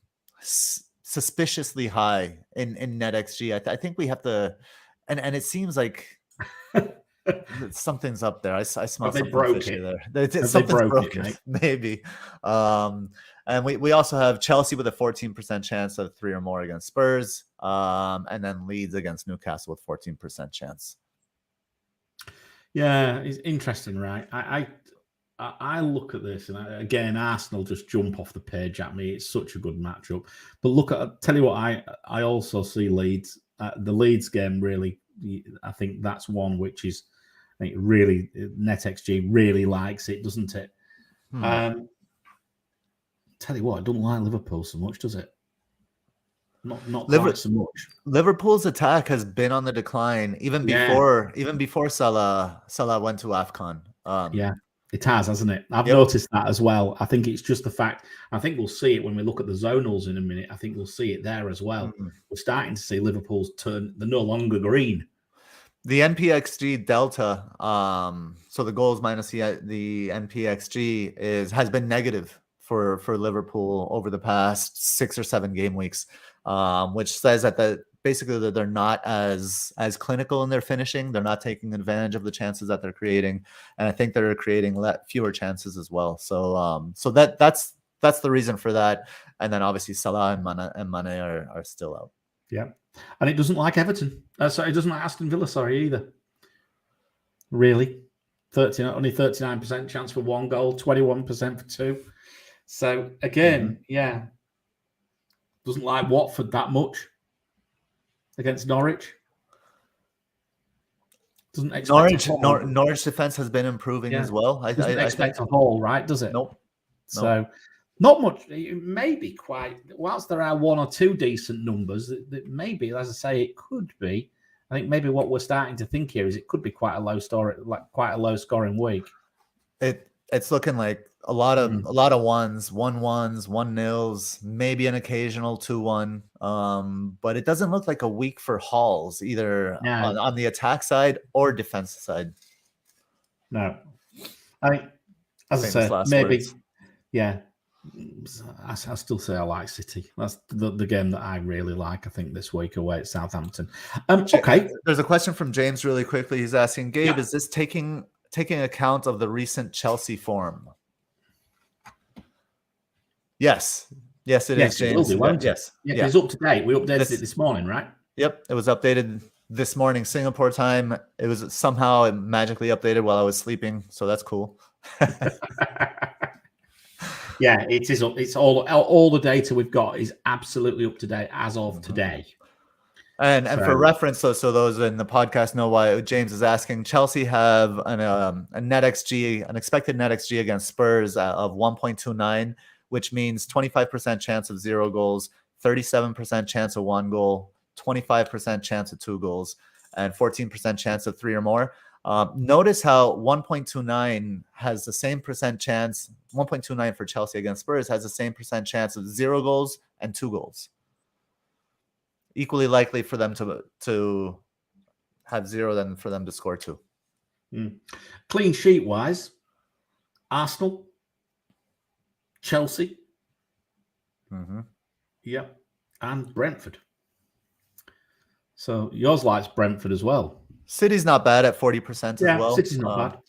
suspiciously high in NetXg. I think we have to, and it seems like something's up there. I smell something fishy there. Something's broken, right? Maybe. And we also have Chelsea with a 14% chance of 3 or more against Spurs, and then Leeds against Newcastle with 14% chance. Yeah, it's interesting, right? I look at this, and again, Arsenal just jump off the page at me. It's such a good matchup. But look, I'll tell you what, I also see Leeds. The Leeds game really, I think that's one which is, I think really, NetXg really likes it, doesn't it? Tell you what, it doesn't like Liverpool so much, does it? Not quite so much. Liverpool's attack has been on the decline even before Salah went to AFCON. Yeah, it has, hasn't it? I've noticed that as well. I think it's just the fact. I think we'll see it when we look at the zonals in a minute. I think we'll see it there as well. We're starting to see Liverpool's turn. They're no longer green. The NPXG delta, so the goals minus the NPXG has been negative for Liverpool over the past 6 or 7 game weeks, which says that basically that they're not as clinical in their finishing. They're not taking advantage of the chances that they're creating, and I think they're creating fewer chances as well. So that's the reason for that. And then obviously Salah and Mane are still out. Yeah, and it doesn't like Everton. Sorry, it doesn't like Aston Villa. Sorry, either. Really, only 39% chance for 1 goal, 21% for 2. So again, yeah, doesn't like Watford that much against Norwich. Doesn't expect Norwich defense has been improving as well. Doesn't expect a Haul, right? Does it? Nope. So not much. Maybe quite. Whilst there are 1 or 2 decent numbers, that maybe, as I say, it could be. I think maybe what we're starting to think here is it could be quite a low scoring week. It's looking like a lot of 1-1s, 1-0s, maybe an occasional 2-1. But it doesn't look like a week for hauls either on the attack side or defense side. No, I think, as I said, maybe words. I still say I like City. That's the game that I really like, I think, this week away at Southampton. Okay. There's a question from James really quickly. He's asking, Gabe, is this taking account of the recent Chelsea form? Yes, it is, James. It will be, yes. It's up to date. We updated it this morning, right? Yep, it was updated this morning, Singapore time. It was somehow magically updated while I was sleeping, so that's cool. Yeah, it is. It's all the data we've got is absolutely up to date as of today. And for reference, so those in the podcast know why James is asking. Chelsea have an expected NetXg against Spurs of 1.29, which means 25% chance of 0 goals, 37% chance of 1 goal, 25% chance of 2 goals, and 14% chance of 3 or more. Notice how 1.29 has the same percent chance. 1.29 for Chelsea against Spurs has the same percent chance of 0 goals and 2 goals. Equally likely for them to have 0 than for them to score 2. Clean sheet wise, Arsenal, Chelsea, yep, and Brentford. So yours likes Brentford as well. City's not bad at 40% as well. City's not bad.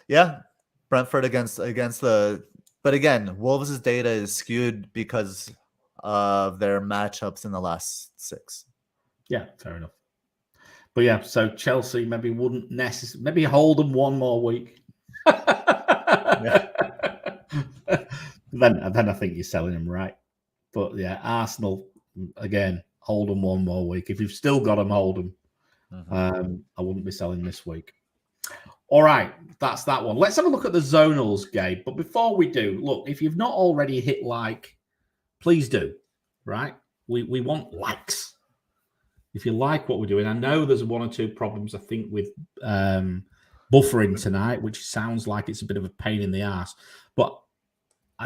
Yeah, Brentford against but again, Wolves' data is skewed because of their matchups in the last 6. Yeah, fair enough. But yeah, so Chelsea maybe wouldn't necessarily, maybe hold them 1 more week. Then I think you're selling them, right? But yeah, Arsenal, again, hold them 1 more week. If you've still got them, hold them. I wouldn't be selling this week. All right, that's that one. Let's have a look at the zonals, Gabe. But before we do, look, if you've not already hit like, please do, right? We want likes. if you like what we're doing, I know there's one or two problems, I think, with buffering tonight, which sounds like it's a bit of a pain in the ass. But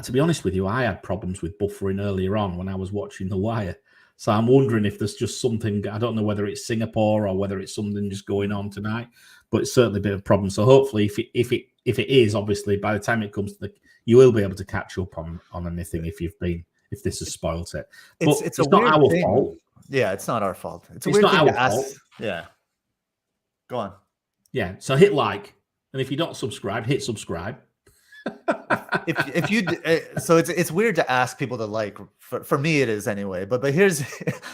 to be honest with you, I had problems with buffering earlier on when I was watching The Wire. So I'm wondering if there's just something, I don't know whether it's Singapore or whether it's something just going on tonight, but it's certainly a bit of a problem. So hopefully if it is, obviously, by the time it comes to you will be able to catch up on anything if this has spoiled it. But it's not our fault. Yeah, it's not our fault. It's a weird thing to ask. Yeah. Go on. Yeah. So hit like, and if you don't subscribe, hit subscribe. if you so it's weird to ask people to like. For me it is anyway, but here's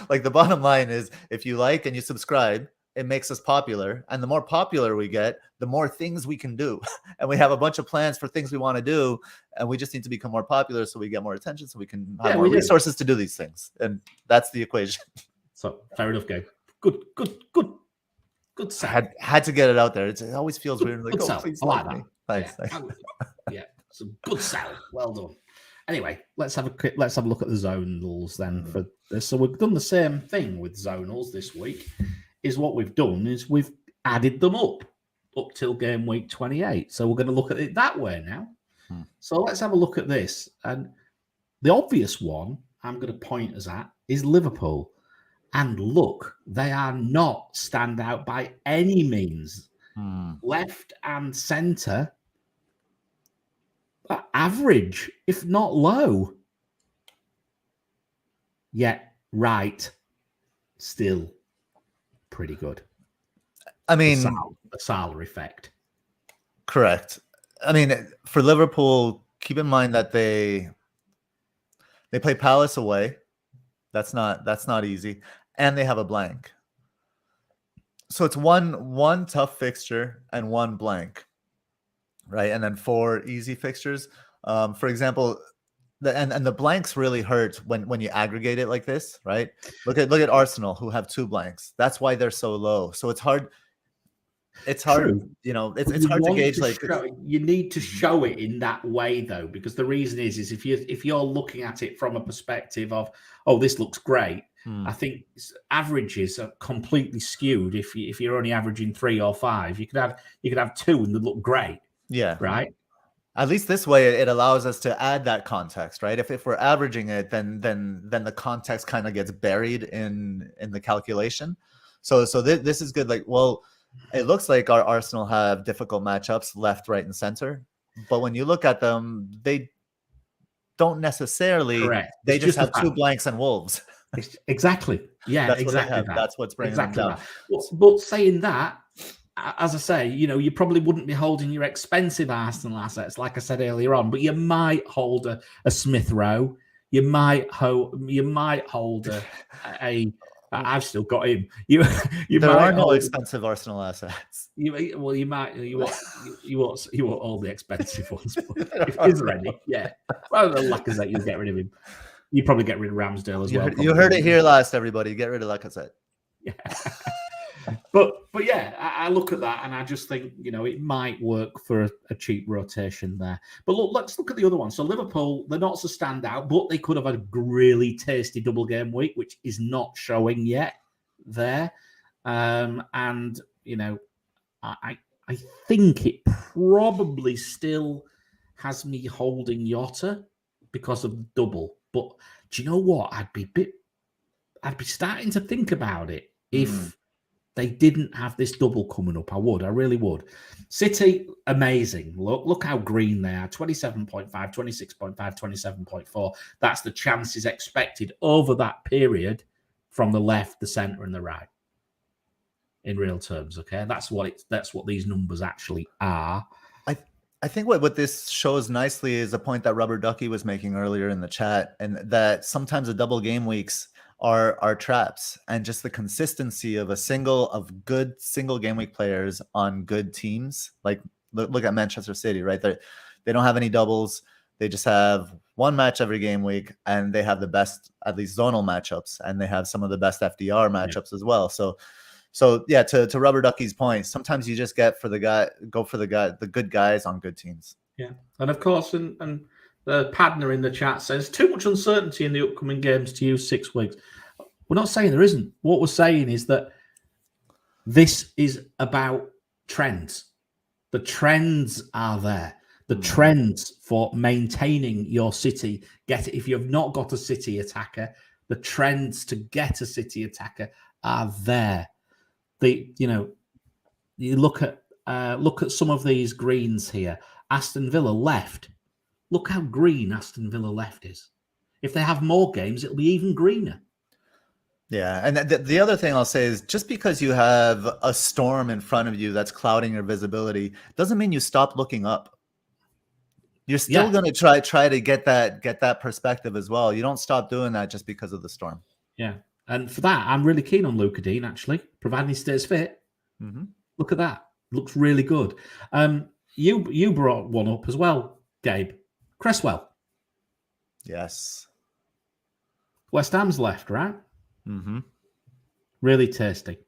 like the bottom line is, if you like and you subscribe, it makes us popular, and the more popular we get, the more things we can do. And we have a bunch of plans for things we want to do, and we just need to become more popular so we get more attention, so we can have more resources to do these things. And that's the equation. So fair enough, Gabe. Good sell. Had to get it out there. It always feels weird. Like, oh, please like me. Thanks. Yeah, some good sell. Well done. Anyway, let's have a look at the zonals then for this. So we've done the same thing with zonals this week. Is what we've done is we've added them up till game week 28. So we're going to look at it that way now. So let's have a look at this. And the obvious one I'm going to point us at is Liverpool. And look, they are not stand out by any means. Left and centre, average, if not low. Yet right, still pretty good. I mean, the Salah effect. Correct. I mean, for Liverpool, keep in mind that they play Palace away. That's not easy, and they have a blank. So it's one tough fixture and one blank, right? And then 4 easy fixtures. For example, the blanks really hurt when you aggregate it like this, right? Look at Arsenal, who have 2 blanks. That's why they're so low. So it's hard. It's hard, True. It's hard to gauge. You need to show it in that way, though, because the reason is if you're looking at it from a perspective of, oh, this looks great. I think averages are completely skewed. If you're only averaging 3 or 5, you could have 2 and they look great. Yeah. Right. At least this way, it allows us to add that context, right? If we're averaging it, then the context kind of gets buried in the calculation. So this is good. Like, well, it looks like our Arsenal have difficult matchups left, right, and center. But when you look at them, they don't necessarily. Correct. They just have 2 blanks and Wolves. Exactly. Yeah, that's exactly. What that's what's bringing them down. But saying that, as I say, you probably wouldn't be holding your expensive Arsenal assets, like I said earlier on, but you might hold a Smith Rowe. You might hold a I've still got him. You there are no expensive Arsenal assets. You want all the expensive ones. If he's ready, yeah. Rather than Lacazette, you'll get rid of him. You probably get rid of Ramsdale as well. You heard it here last, everybody. Get rid of Lacazette. Yeah. But yeah, I look at that and I just think, it might work for a cheap rotation there. But look, let's look at the other one. So Liverpool, they're not so stand out, but they could have had a really tasty double game week, which is not showing yet there. I think it probably still has me holding Jota because of the double. But do you know what? I'd be starting to think about it if they didn't have this double coming up. I really would. City, amazing. Look how green they are. 27.5, 26.5, 27.4. That's the chances expected over that period from the left, the centre, and the right. In real terms, okay? That's what these numbers actually are. I think what this shows nicely is a point that Rubber Ducky was making earlier in the chat, and that sometimes the double game weeks are traps, and just the consistency of good single game week players on good teams. Like look at Manchester City, right? They don't have any doubles. They just have one match every game week, and they have the best, at least zonal matchups, and they have some of the best FDR matchups as well. So yeah, to Rubber Ducky's point, sometimes you just go for the good guys on good teams. Yeah, and of course, and the Padner in the chat says too much uncertainty in the upcoming games to use 6 weeks. We're not saying there isn't. What we're saying is that this is about trends. The trends are there. The trends for maintaining your City, if you've not got a City attacker, the trends to get a City attacker are there. You look at some of these greens here. Aston Villa left. Look how green Aston Villa left is. If they have more games, it'll be even greener. Yeah, and the other thing I'll say is just because you have a storm in front of you that's clouding your visibility doesn't mean you stop looking up. You're still going to try to get that perspective as well. You don't stop doing that just because of the storm. Yeah, and for that, I'm really keen on Luca Dean, actually, providing he stays fit. Look at that. Looks really good. You brought one up as well, Gabe. Cresswell. Yes. West Ham's left, right? Really tasty.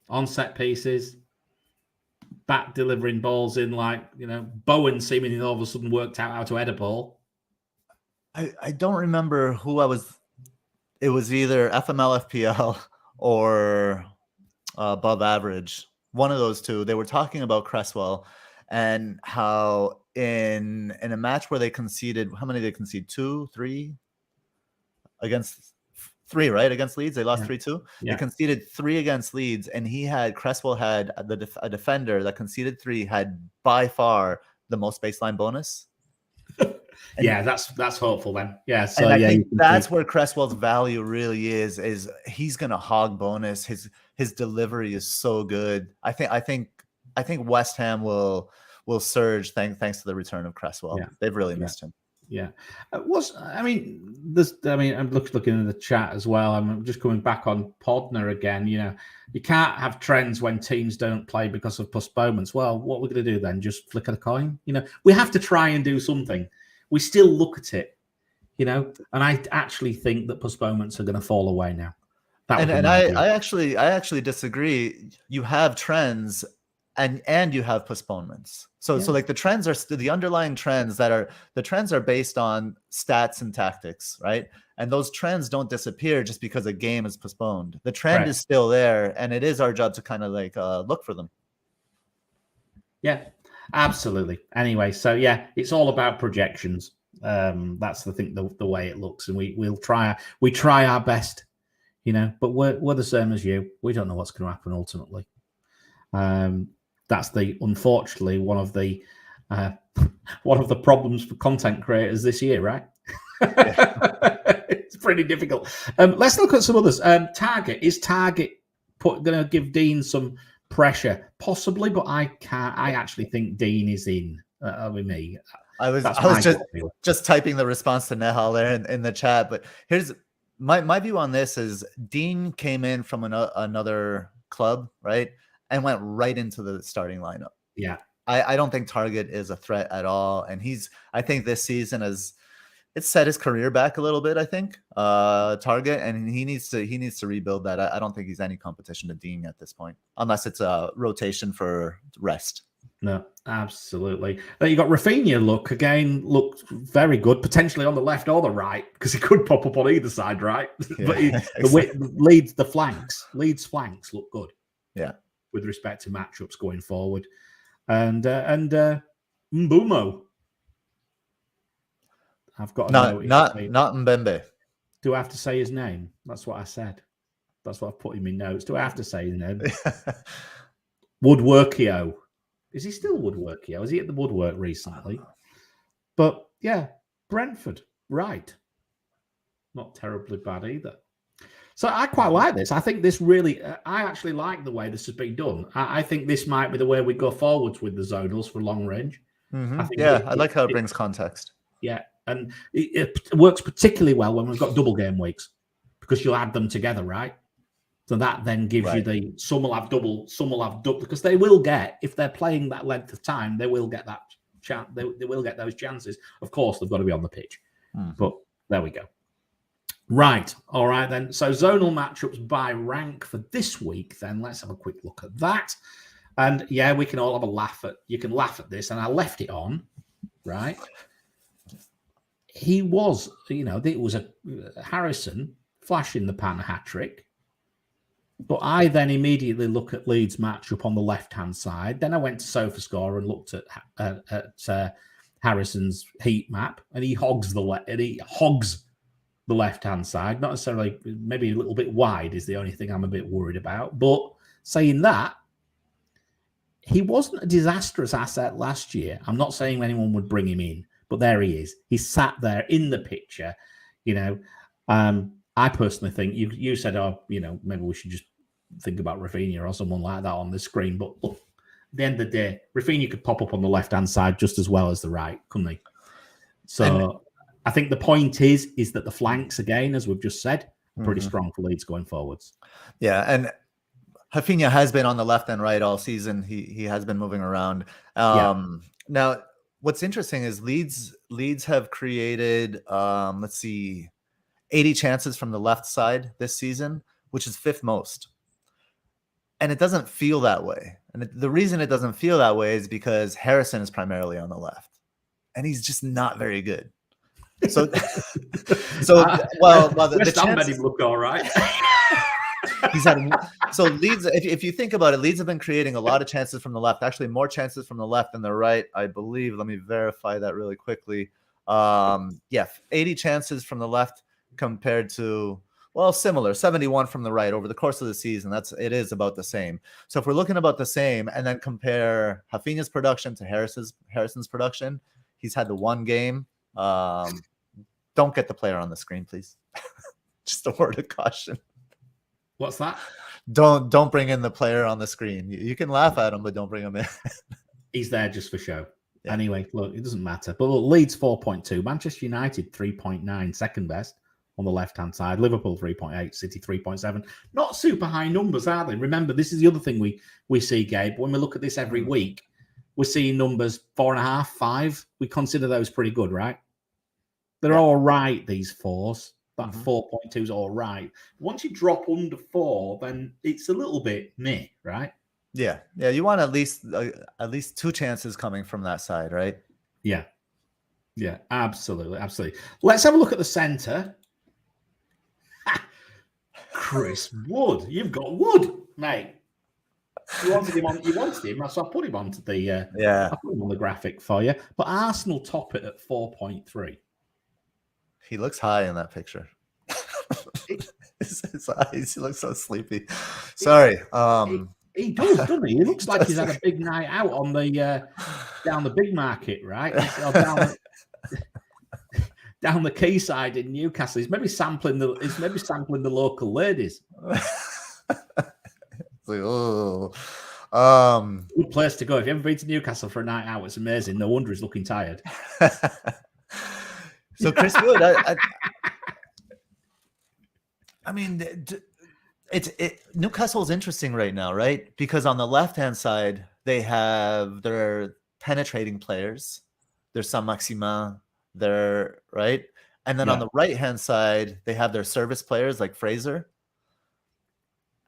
On set pieces, back delivering balls in Bowen seemingly all of a sudden worked out how to head a ball. I don't remember who I was. It was either FML FPL or Above Average. One of those two. They were talking about Cresswell and how in a match where they conceded, how many did they concede? 2, 3 against 3, right? Against Leeds, they lost 3-2. They conceded 3 against Leeds, and Cresswell had a defender that conceded 3, had by far the most baseline bonus. Yeah, that's hopeful then. Yeah, so and I think that's where Cresswell's value really is he's gonna hog bonus. His delivery is so good. I think West Ham will surge thanks to the return of Cresswell. Yeah. They've really missed him. Yeah, I'm looking in the chat as well. I'm just coming back on Podner again. You can't have trends when teams don't play because of postponements. Well, what we're going to do then? Just flick a coin? We have to try and do something. We still look at it, and I actually think that postponements are going to fall away now. I actually disagree. You have trends. And you have postponements. So like the trends are the underlying trends the trends are based on stats and tactics, right? And those trends don't disappear just because a game is postponed. The trend is still there, and it is our job to kind of look for them. Yeah, absolutely. Anyway, so it's all about projections. That's the way it looks, and we try our best, but we're the same as you. We don't know what's going to happen ultimately. That's unfortunately one of the problems for content creators this year, right? It's pretty difficult. Let's look at some others. Target going to give Dean some pressure, possibly, but I actually think Dean is in. That'll be me. I was just typing the response to Nehal there in the chat, but here's my view on this: is Dean came in from another club, right? And went right into the starting lineup. Yeah. I don't think Target is a threat at all. And I think this season it's set his career back a little bit, I think. Target, and he needs to rebuild that. I don't think he's any competition to Dean at this point, unless it's a rotation for rest. No, absolutely. Then you got Rafinha looked very good, potentially on the left or the right, because he could pop up on either side, right? Yeah, but Leeds flanks look good. Yeah. With respect to matchups going forward, and Mbumo, I've got not Mbembe. Do I have to say his name? That's what I said. That's what I've put in my notes. Do I have to say his name? Woodworkio. Is he still Woodworkio? Is he at the Woodwork recently? But yeah, Brentford, right? Not terribly bad either. So I quite like this. I think this really, I actually like the way this has been done. I think this might be the way we go forwards with the zonals for long range. I like how it brings context. Yeah, and it works particularly well when we've got double game weeks because you'll add them together, right? So that then gives you some will have double, because they will get, if they're playing that length of time, they will get that chance. They will get those chances. Of course, they've got to be on the pitch. But there we go. Right. All right, then. So zonal matchups by rank for this week, then. Let's have a quick look at that. And yeah, we can all have a laugh at, you can laugh at this. And I left it on, right? He was, it was a Harrison flash in the pan hat trick. But I then immediately look at Leeds matchup on the left-hand side. Then I went to SofaScore and looked at Harrison's heat map, and he hogs the left-hand side. Not necessarily, maybe a little bit wide is the only thing I'm a bit worried about. But saying that, he wasn't a disastrous asset last year. I'm not saying anyone would bring him in, but there he is. He sat there in the picture. I personally think you said, maybe we should just think about Rafinha or someone like that on the screen. But look, at the end of the day, Rafinha could pop up on the left-hand side just as well as the right, couldn't he? So I think the point is that the flanks, again, as we've just said, are pretty strong for Leeds going forwards. Yeah, and Rafinha has been on the left and right all season. He has been moving around. Now, what's interesting is Leeds have created, 80 chances from the left side this season, which is 5th most. And it doesn't feel that way. And the reason it doesn't feel that way is because Harrison is primarily on the left, and he's just not very good. So, the chances look all right. He's had Leeds. If you think about it, Leeds have been creating a lot of chances from the left. Actually, more chances from the left than the right, I believe. Let me verify that really quickly. 80 chances from the left compared to, similar 71 from the right over the course of the season. It is about the same. So if we're looking about the same, and then compare Rafinha's production to Harrison's production, he's had the one game. Don't get the player on the screen, please. Just a word of caution. What's that? Don't bring in the player on the screen. You can laugh at him, but don't bring him in. He's there just for show. Yeah. Anyway, look, it doesn't matter. But look, Leeds 4.2, Manchester United 3.9, second best on the left-hand side. Liverpool 3.8, City 3.7. Not super high numbers, are they? Remember, this is the other thing we see, Gabe. When we look at this every week, we're seeing numbers 4.5, 5. We consider those pretty good, right? They're all right, these fours. That 4.2 is all right. Once you drop under 4, then it's a little bit meh, right? Yeah. You want at least 2 chances coming from that side, right? Yeah, absolutely. Let's have a look at the centre. Chris Wood, you've got Wood, mate. You wanted him, so I put him onto the I put him on the graphic for you. But Arsenal top it at 4.3. He looks high in that picture. His eyes, he looks so sleepy. Sorry. He does, doesn't he? He looks like he's had a big night out on the down the big market, right? Down the quayside in Newcastle. He's maybe sampling the local ladies. Good place to go. If you ever been to Newcastle for a night out, it's amazing. No wonder he's looking tired. So Chris Wood, I mean, Newcastle's interesting right now, right? Because on the left-hand side, they have their penetrating players. There's Saint-Maximin there, right? And then on the right-hand side, they have their service players like Fraser.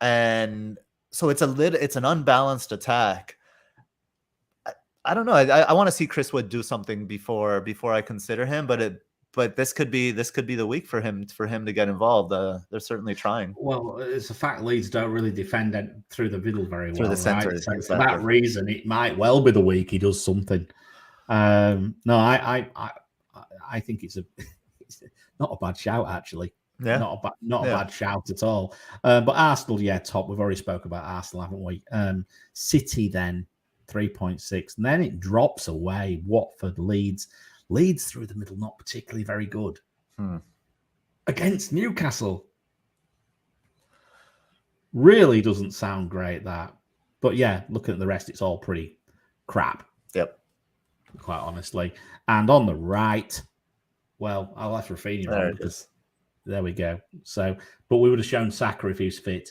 And so it's an unbalanced attack. I don't know. I want to see Chris Wood do something before I consider him, but this could be the week for him to get involved. They're certainly trying. Well, it's a fact Leeds don't really defend it through the middle very well. Through the centre, right? So for that reason, it might well be the week he does something. No, I think it's not a bad shout actually. Yeah, not a bad shout at all. But Arsenal, top. We've already spoke about Arsenal, haven't we? City then 3.6, and then it drops away. Watford, Leeds through the middle, not particularly very good. Against Newcastle, really doesn't sound great, that. But yeah, looking at the rest, it's all pretty crap. Yep. Quite honestly. And on the right, well, I left Rafinha there on because there we go. So, but we would have shown Saka if he was fit.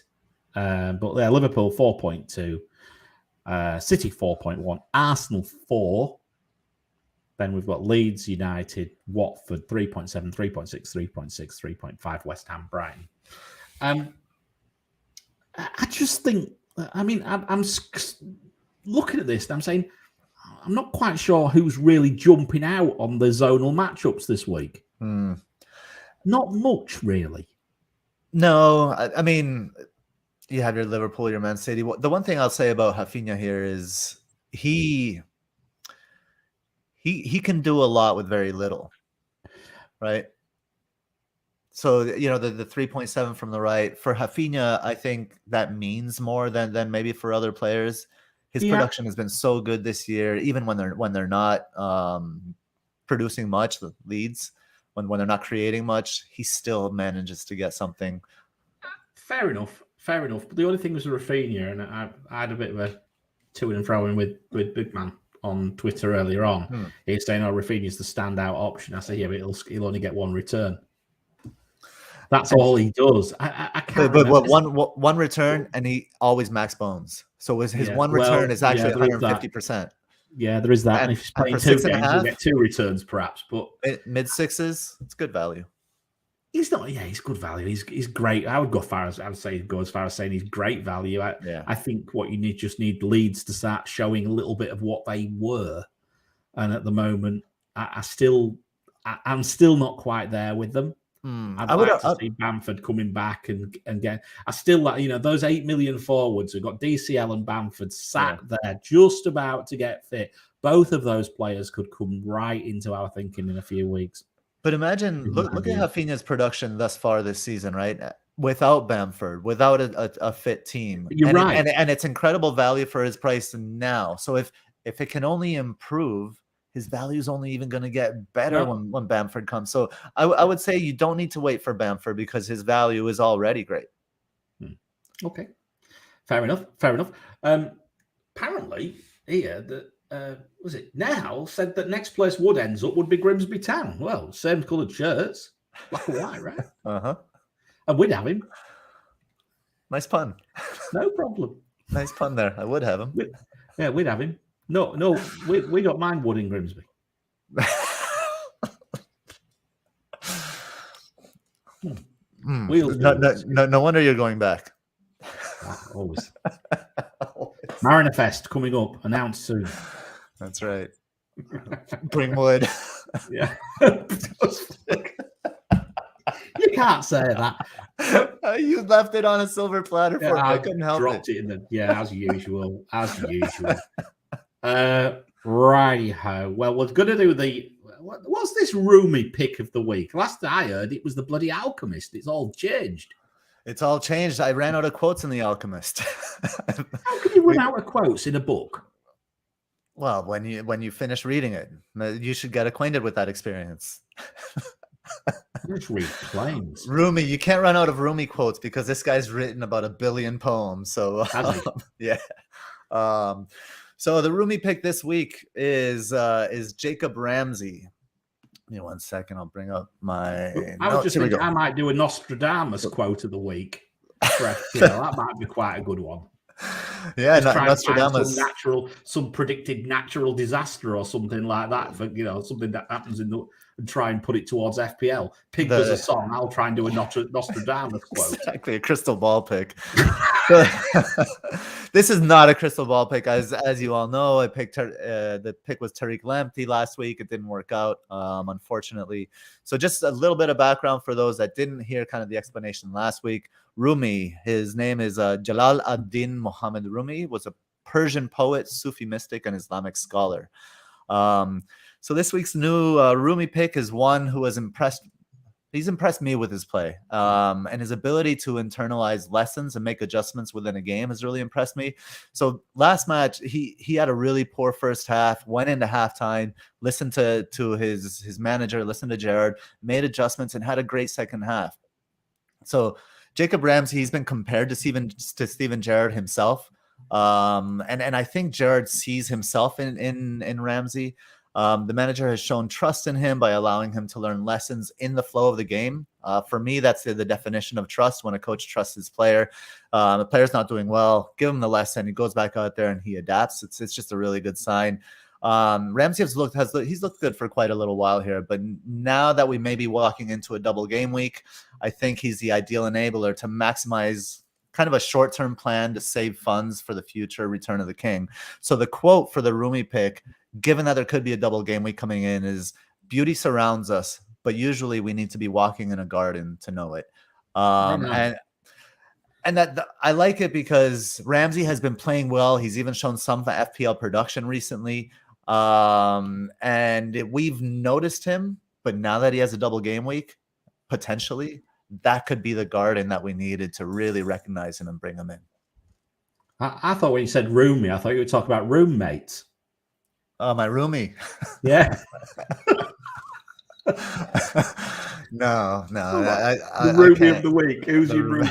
But yeah, Liverpool 4.2, City 4.1, Arsenal 4. Then we've got Leeds United, Watford 3.7, 3.6, 3.6, 3.5, West Ham, Brighton. I just think, I mean, I'm looking at this and I'm saying, I'm not quite sure who's really jumping out on the zonal matchups this week. Not much, really. No, I mean, you have your Liverpool, your Man City. The one thing I'll say about Rafinha here is he can do a lot with very little, right? So the 3.7 from the right for Rafinha, I think that means more than maybe for other players. His production has been so good this year, even when they're not producing much, the leads when they're not creating much, he still manages to get something. Fair enough. But the only thing was Rafinha, and I had a bit of a to and fro with Big Man on Twitter earlier on. He's saying, "Oh, Rafinha's the standout option." I say, "Yeah, but he'll only get one return. That's all he does." I can't. But one return, and he always max bones. So his one return is actually 150%. Yeah, there is that. And if he's playing 2 games, he'll get 2 returns perhaps. But mid sixes, it's good value. He's not. Yeah, he's good value. He's great. I would go as far as saying he's great value. I think what you just need Leeds to start showing a little bit of what they were, and at the moment, I'm still not quite there with them. I'd like to see Bamford coming back and get. I still like those 8 million forwards who've got DCL and Bamford sat there just about to get fit. Both of those players could come right into our thinking in a few weeks. But imagine, look at Rafinha's production thus far this season, right? Without Bamford, without a fit team. You're right. And it's incredible value for his price now. So if it can only improve, his value is only even going to get better when Bamford comes. So I would say you don't need to wait for Bamford because his value is already great. Okay. Fair enough. Apparently, here, that was it now said that next place would be Grimsby Town. Well, same coloured shirts, black and white, right? And we'd have him. Nice pun. No problem. Nice pun there. I would have him. We'd have him. No, we don't mind Wood in Grimsby. No wonder you're going back. Always. Mariner Fest coming up, announced soon. That's right. Bring wood. Yeah. You can't say that. You left it on a silver platter for me. I couldn't help it. Dropped it in the as usual. Righty-ho. Well, we're going to do what's this Rumi pick of the week? Last I heard, it was the bloody Alchemist. It's all changed. It's all changed. I ran out of quotes in the Alchemist. How can you run out of quotes in a book? Well, when you finish reading it, you should get acquainted with that experience. Just read planes. Rumi, you can't run out of Rumi quotes because this guy's written about 1 billion poems. So yeah. So the Rumi pick this week is Jacob Ramsey. Give me 1 second. I'll bring up my. I was just thinking I might do a Nostradamus quote of the week. That might be quite a good one. Yeah, Nostradamus. Some predicted natural disaster or something like that. For something that happens and try and put it towards FPL. Pig does a song. I'll try and do a Nostradamus quote. Exactly, a crystal ball pick. This is not a crystal ball pick, as you all know. I picked the pick was Tariq Lamptey last week. It didn't work out, unfortunately. So just a little bit of background for those that didn't hear kind of the explanation last week. Rumi, his name is Jalal ad-Din Muhammad Rumi, was a Persian poet, Sufi mystic, and Islamic scholar. So this week's new Rumi pick is one who has impressed. He's impressed me with his play, and his ability to internalize lessons and make adjustments within a game has really impressed me. So last match, he had a really poor first half, went into halftime, listened to his manager, listened to Gerrard, made adjustments, and had a great second half. So Jacob Ramsey, he's been compared to Steven Gerrard himself, and I think Gerrard sees himself in Ramsey. The manager has shown trust in him by allowing him to learn lessons in the flow of the game. For me, that's the definition of trust. When a coach trusts his player, the player's not doing well, give him the lesson. He goes back out there and he adapts. It's just a really good sign. Ramsey he's looked good for quite a little while here, but now that we may be walking into a double game week, I think he's the ideal enabler to maximize kind of a short-term plan to save funds for the future return of the king. So the quote for the Rumi pick, given that there could be a double game week coming in, is beauty surrounds us, but usually we need to be walking in a garden to know it. And that I like it because Ramsey has been playing well. He's even shown some FPL production recently. And we've noticed him, but now that he has a double game week, potentially that could be the garden that we needed to really recognize him and bring him in. I thought when you said Rumi, I thought you were talking about roommates. Oh, my Rumi. Yeah. No. The Rumi of the week. Who's your Rumi?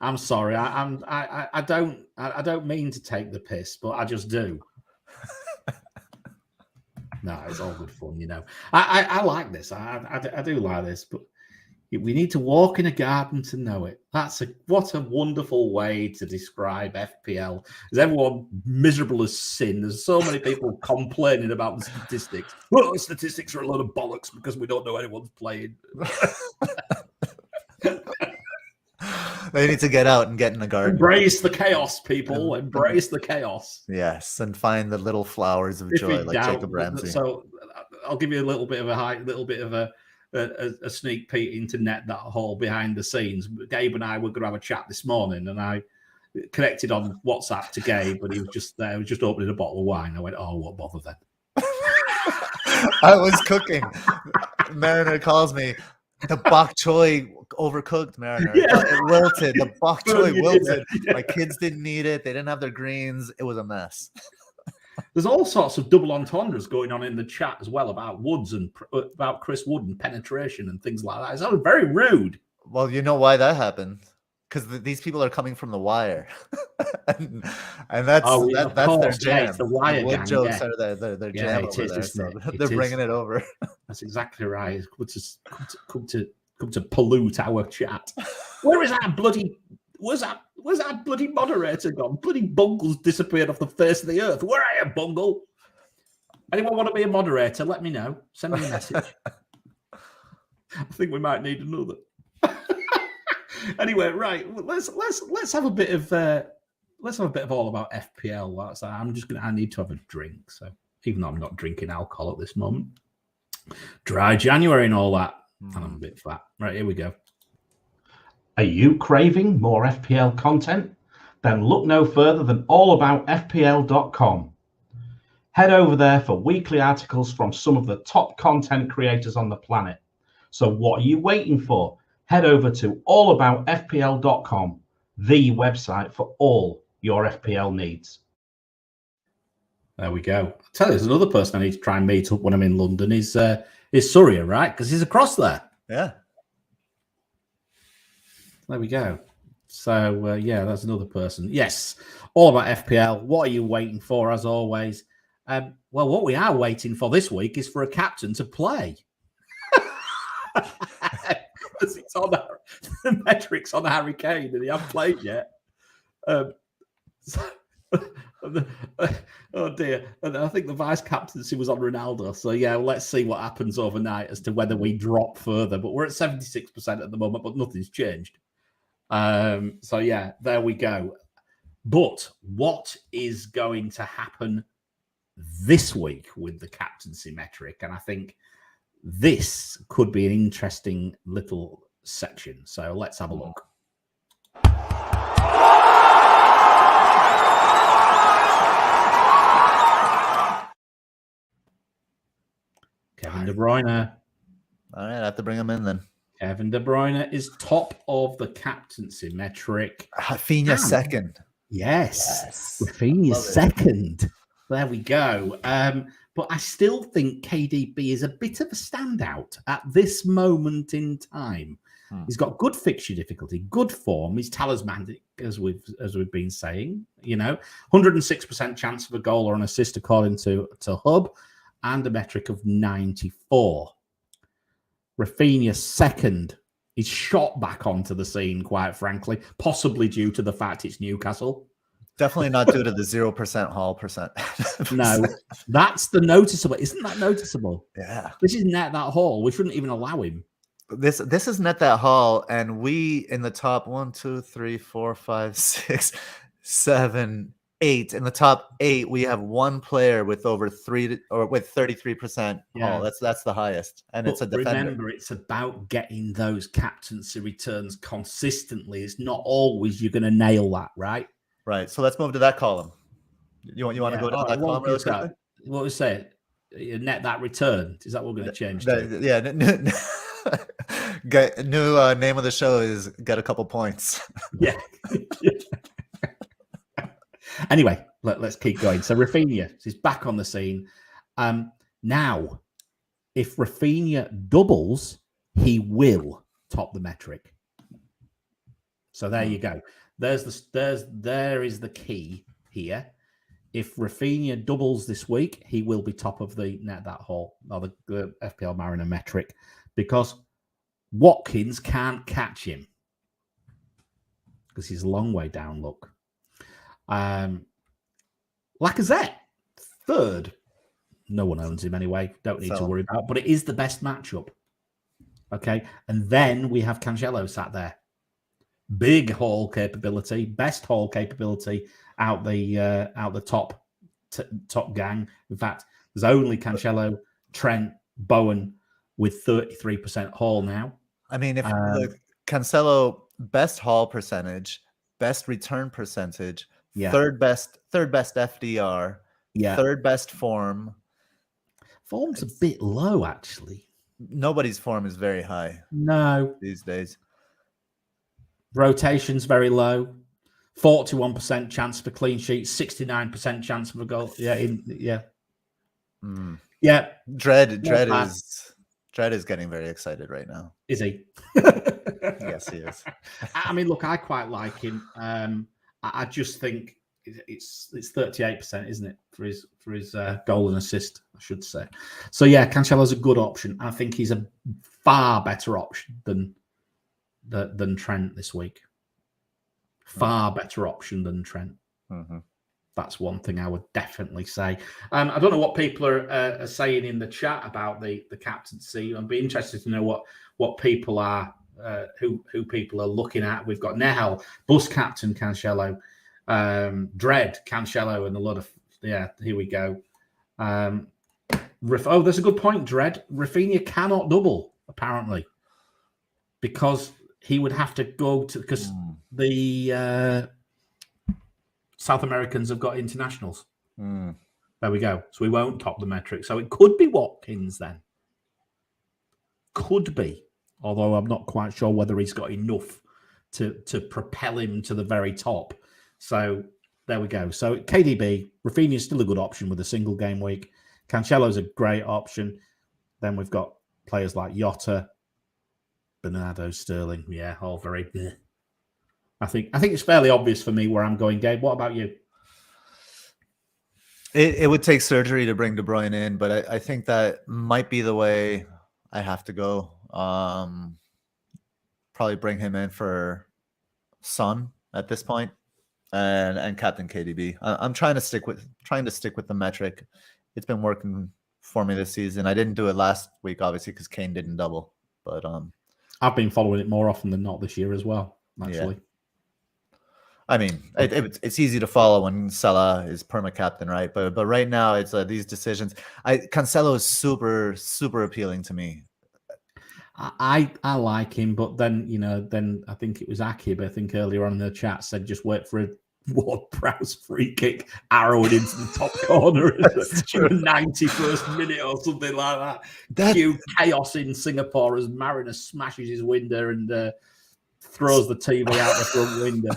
I'm sorry. I don't mean to take the piss, but I just do. No, it's all good fun, you know. I like this. I do like this, but we need to walk in a garden to know it. What a wonderful way to describe FPL. Is everyone miserable as sin? There's so many people complaining about the statistics. Well, the statistics are a lot of bollocks because we don't know anyone's playing. They need to get out and get in the garden. Embrace the chaos, people. Embrace the chaos. Yes, and find the little flowers of joy like Jacob Ramsey. So I'll give you a little bit of a sneak peek into Net that Haul behind the scenes. Gabe and I were going to have a chat this morning, and I connected on WhatsApp to Gabe, but he was just there. He was just opening a bottle of wine. I went, "Oh, what bother then?" I was cooking. Mariner calls me. The bok choy overcooked, Mariner. Yeah. It wilted. The bok choy wilted. Yeah. My kids didn't eat it. They didn't have their greens. It was a mess. There's all sorts of double entendres going on in the chat as well about Woods and about Chris Wood and penetration and things like that. It's very rude. Well, you know why that happened? Because these people are coming from The Wire, and that's their jam. Yeah, the Wire Wood gang, jokes are their jam over there. So they're bringing it over. That's exactly right. It's come to pollute our chat. Where's that bloody moderator gone? Bloody Bungle's disappeared off the face of the earth. Where are you, Bungle? Anyone want to be a moderator? Let me know. Send me a message. I think we might need another. Anyway, right. Let's have a bit of all about FPL. I need to have a drink. So even though I'm not drinking alcohol at this moment, dry January and all that, and I'm a bit fat. Right, here we go. Are you craving more FPL content? Then look no further than allaboutfpl.com. Head over there for weekly articles from some of the top content creators on the planet. So what are you waiting for? Head over to allaboutfpl.com, the website for all your FPL needs. There we go. I tell you, there's another person I need to try and meet up when I'm in London is Surya, right? Because he's across there. Yeah. There we go. So, that's another person. Yes, all about FPL. What are you waiting for, as always? Well, what we are waiting for this week is for a captain to play. It's on the metrics on Harry Kane, and he hasn't played yet. Oh, dear. And I think the vice captaincy was on Ronaldo. So, let's see what happens overnight as to whether we drop further. But we're at 76% at the moment, but nothing's changed. There we go. But what is going to happen this week with the captaincy metric? And I think this could be an interesting little section. So let's have a look. Kevin De Bruyne. All right, I have to bring him in then. Kevin De Bruyne is top of the captaincy metric. Rafinha second. Yes. Rafinha second. There we go. But I still think KDB is a bit of a standout at this moment in time. He's got good fixture difficulty, good form. He's talismanic, as we've been saying. 106% chance of a goal or an assist according to Hub, and a metric of 94. Rafinha second. He's shot back onto the scene, quite frankly, possibly due to the fact it's Newcastle. Definitely not due to the 0% haul percent. No, that's the noticeable. Isn't that noticeable? Yeah. This is Net That Haul. We shouldn't even allow him. This is Net That Haul, and we in the top 1, 2, 3, 4, 5, 6, 7, 8, in the top 8, we have one player with over 33% haul. That's the highest, and but it's a defender. Remember, it's about getting those captaincy returns consistently. It's not always you're going to nail that, right? Right. So let's move to that column. You want to go down that column really quickly? What was it? Net that return. Is that what we're going to change to? Yeah. New name of the show is Get a Couple Points. Yeah. Anyway, let's keep going. So Rafinha is back on the scene. Now, if Rafinha doubles, he will top the metric. So there you go. There is the key here. If Rafinha doubles this week, he will be top of the net that haul or the FPL Mariner metric, because Watkins can't catch him because he's a long way down. Look. Lacazette, third. No one owns him anyway. Don't need to worry about. But it is the best matchup. Okay, and then we have Cancelo sat there. Big haul capability, best haul capability out the top gang. In fact, there's only Cancelo, Trent, Bowen with 33% haul now. I mean, if Cancelo best haul percentage, best return percentage. Yeah. Third best FDR. Yeah. Third best form. Form's a bit low, actually. Nobody's form is very high. No. These days. Rotation's very low. 41% chance for clean sheet. 69% chance for a goal. Yeah. Yeah. Dread is getting very excited right now. Is he? Yes, he is. I mean, look, I quite like him. I just think it's 38%, isn't it, for his goal and assist, I should say. So yeah, Cancelo's a good option. I think he's a far better option than Trent this week. Far better option than Trent. Mm-hmm. That's one thing I would definitely say. I don't know what people are saying in the chat about the captaincy. I'd be interested to know what people are. Who people are looking at. We've got Nehal, bus captain Cancelo, Dread Cancelo, and a lot of here we go. There's a good point, Dread. Rafinha cannot double apparently because he would have to go to the South Americans have got internationals. There we go. So we won't top the metric. So it could be Watkins then. Could be. Although I'm not quite sure whether he's got enough to propel him to the very top. So there we go. So KDB, Rafinha is still a good option with a single game week. Cancelo's a great option. Then we've got players like Jota, Bernardo, Sterling. Yeah, all very bleh. I think it's fairly obvious for me where I'm going, Gabe. What about you? It would take surgery to bring De Bruyne in, but I think that might be the way I have to go. Probably bring him in for Son at this point, and captain KDB. I'm trying to stick with the metric. It's been working for me this season. I didn't do it last week, obviously, because Kane didn't double. But I've been following it more often than not this year as well. Actually, yeah. I mean, it's easy to follow when Salah is perma captain, right? But right now, it's these decisions. Cancelo is super appealing to me. I like him, but then I think it was Akib, I think earlier on in the chat said just wait for a Ward-Prowse free kick arrowing into the top corner in the 91st minute or something like that. Cue chaos in Singapore as Mariner smashes his window and throws the TV out the front window.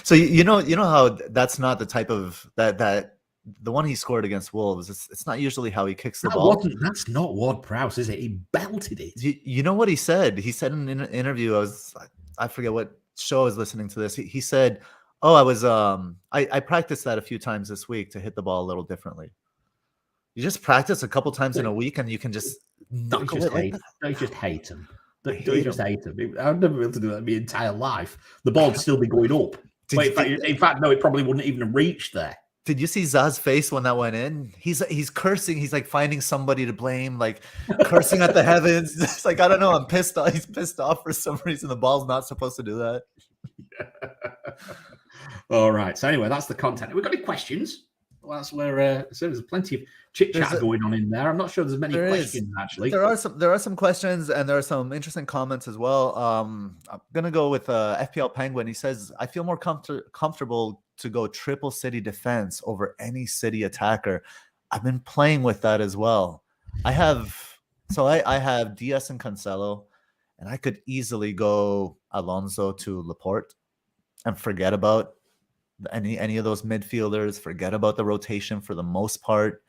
So you know how that's not the type of that the one he scored against Wolves. It's not usually how he kicks the ball. That's not Ward-Prowse, is it? He belted it. You know what he said? He said in an interview. I forget what show I was listening to this. He said, "Oh, I practiced that a few times this week to hit the ball a little differently." You just practice a couple times in a week, and you can just knuckle it like that. Don't just hate him. Don't just hate him. I've never been able to do that in my entire life. The ball would still be going up. In fact, no, it probably wouldn't even have reached there. Did you see Zah's face when that went in? He's cursing. He's like finding somebody to blame, like cursing at the heavens. It's like, I don't know. I'm pissed off. He's pissed off for some reason. The ball's not supposed to do that. All right. So anyway, that's the content. Have we got any questions? Well, that's where so there's plenty of chit chat going on in there. I'm not sure there's many questions actually. There are some questions and there are some interesting comments as well. I'm gonna go with FPL Penguin. He says, "I feel more comfortable to go triple city defense over any city attacker." I've been playing with that as well. I have DS and Cancelo, and I could easily go Alonso to Laporte and forget about any of those midfielders, forget about the rotation for the most part.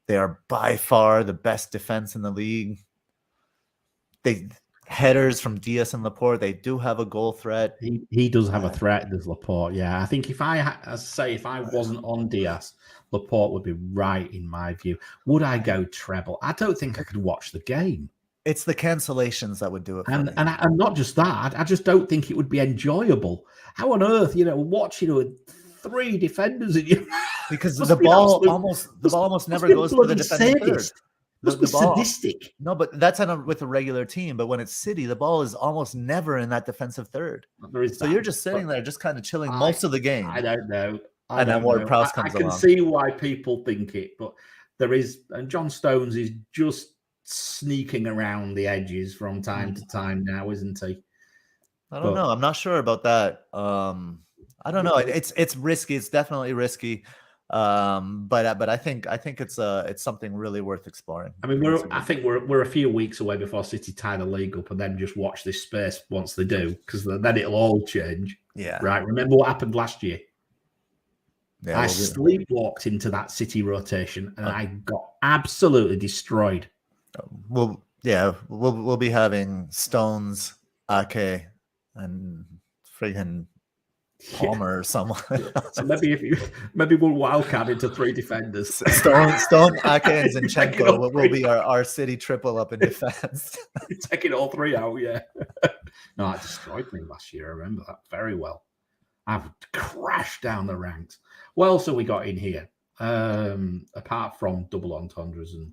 They are by far the best defense in the league. They headers from Diaz and Laporte, they do have a goal threat. He does have a threat, does Laporte. Yeah, I think if I wasn't on Diaz, Laporte would be right in my view. Would I go treble? I don't think I could watch the game. It's the cancellations that would do it for me. And not just that, I just don't think it would be enjoyable. How on earth, watching with 3 defenders in you? Because the ball almost never goes to the defensive third. The ball, sadistic. No, but that's with a regular team. But when it's City, the ball is almost never in that defensive third. So you're just sitting there, just kind of chilling most of the game. I don't know. And then Ward-Prowse comes along. I can see why people think it, but there is, and John Stones is just sneaking around the edges from time to time now, isn't he? I don't know. I'm not sure about that. I don't know. It's risky. It's definitely risky. But I think it's something really worth exploring. I mean, we're a few weeks away before City tie the league up, and then just watch this space once they do, because then it'll all change. Yeah. Right. Remember what happened last year? Yeah, I sleepwalked into that City rotation, and I got absolutely destroyed. We'll be having Stones, Ake, and friggin' Palmer or someone. So maybe we'll wildcard into 3 defenders. Stone, Ake, and Zinchenko will be our City triple up in defense. Taking all 3 out, yeah. No, it destroyed me last year. I remember that very well. I've crashed down the ranks. What else have we got in here? Apart from double entendres and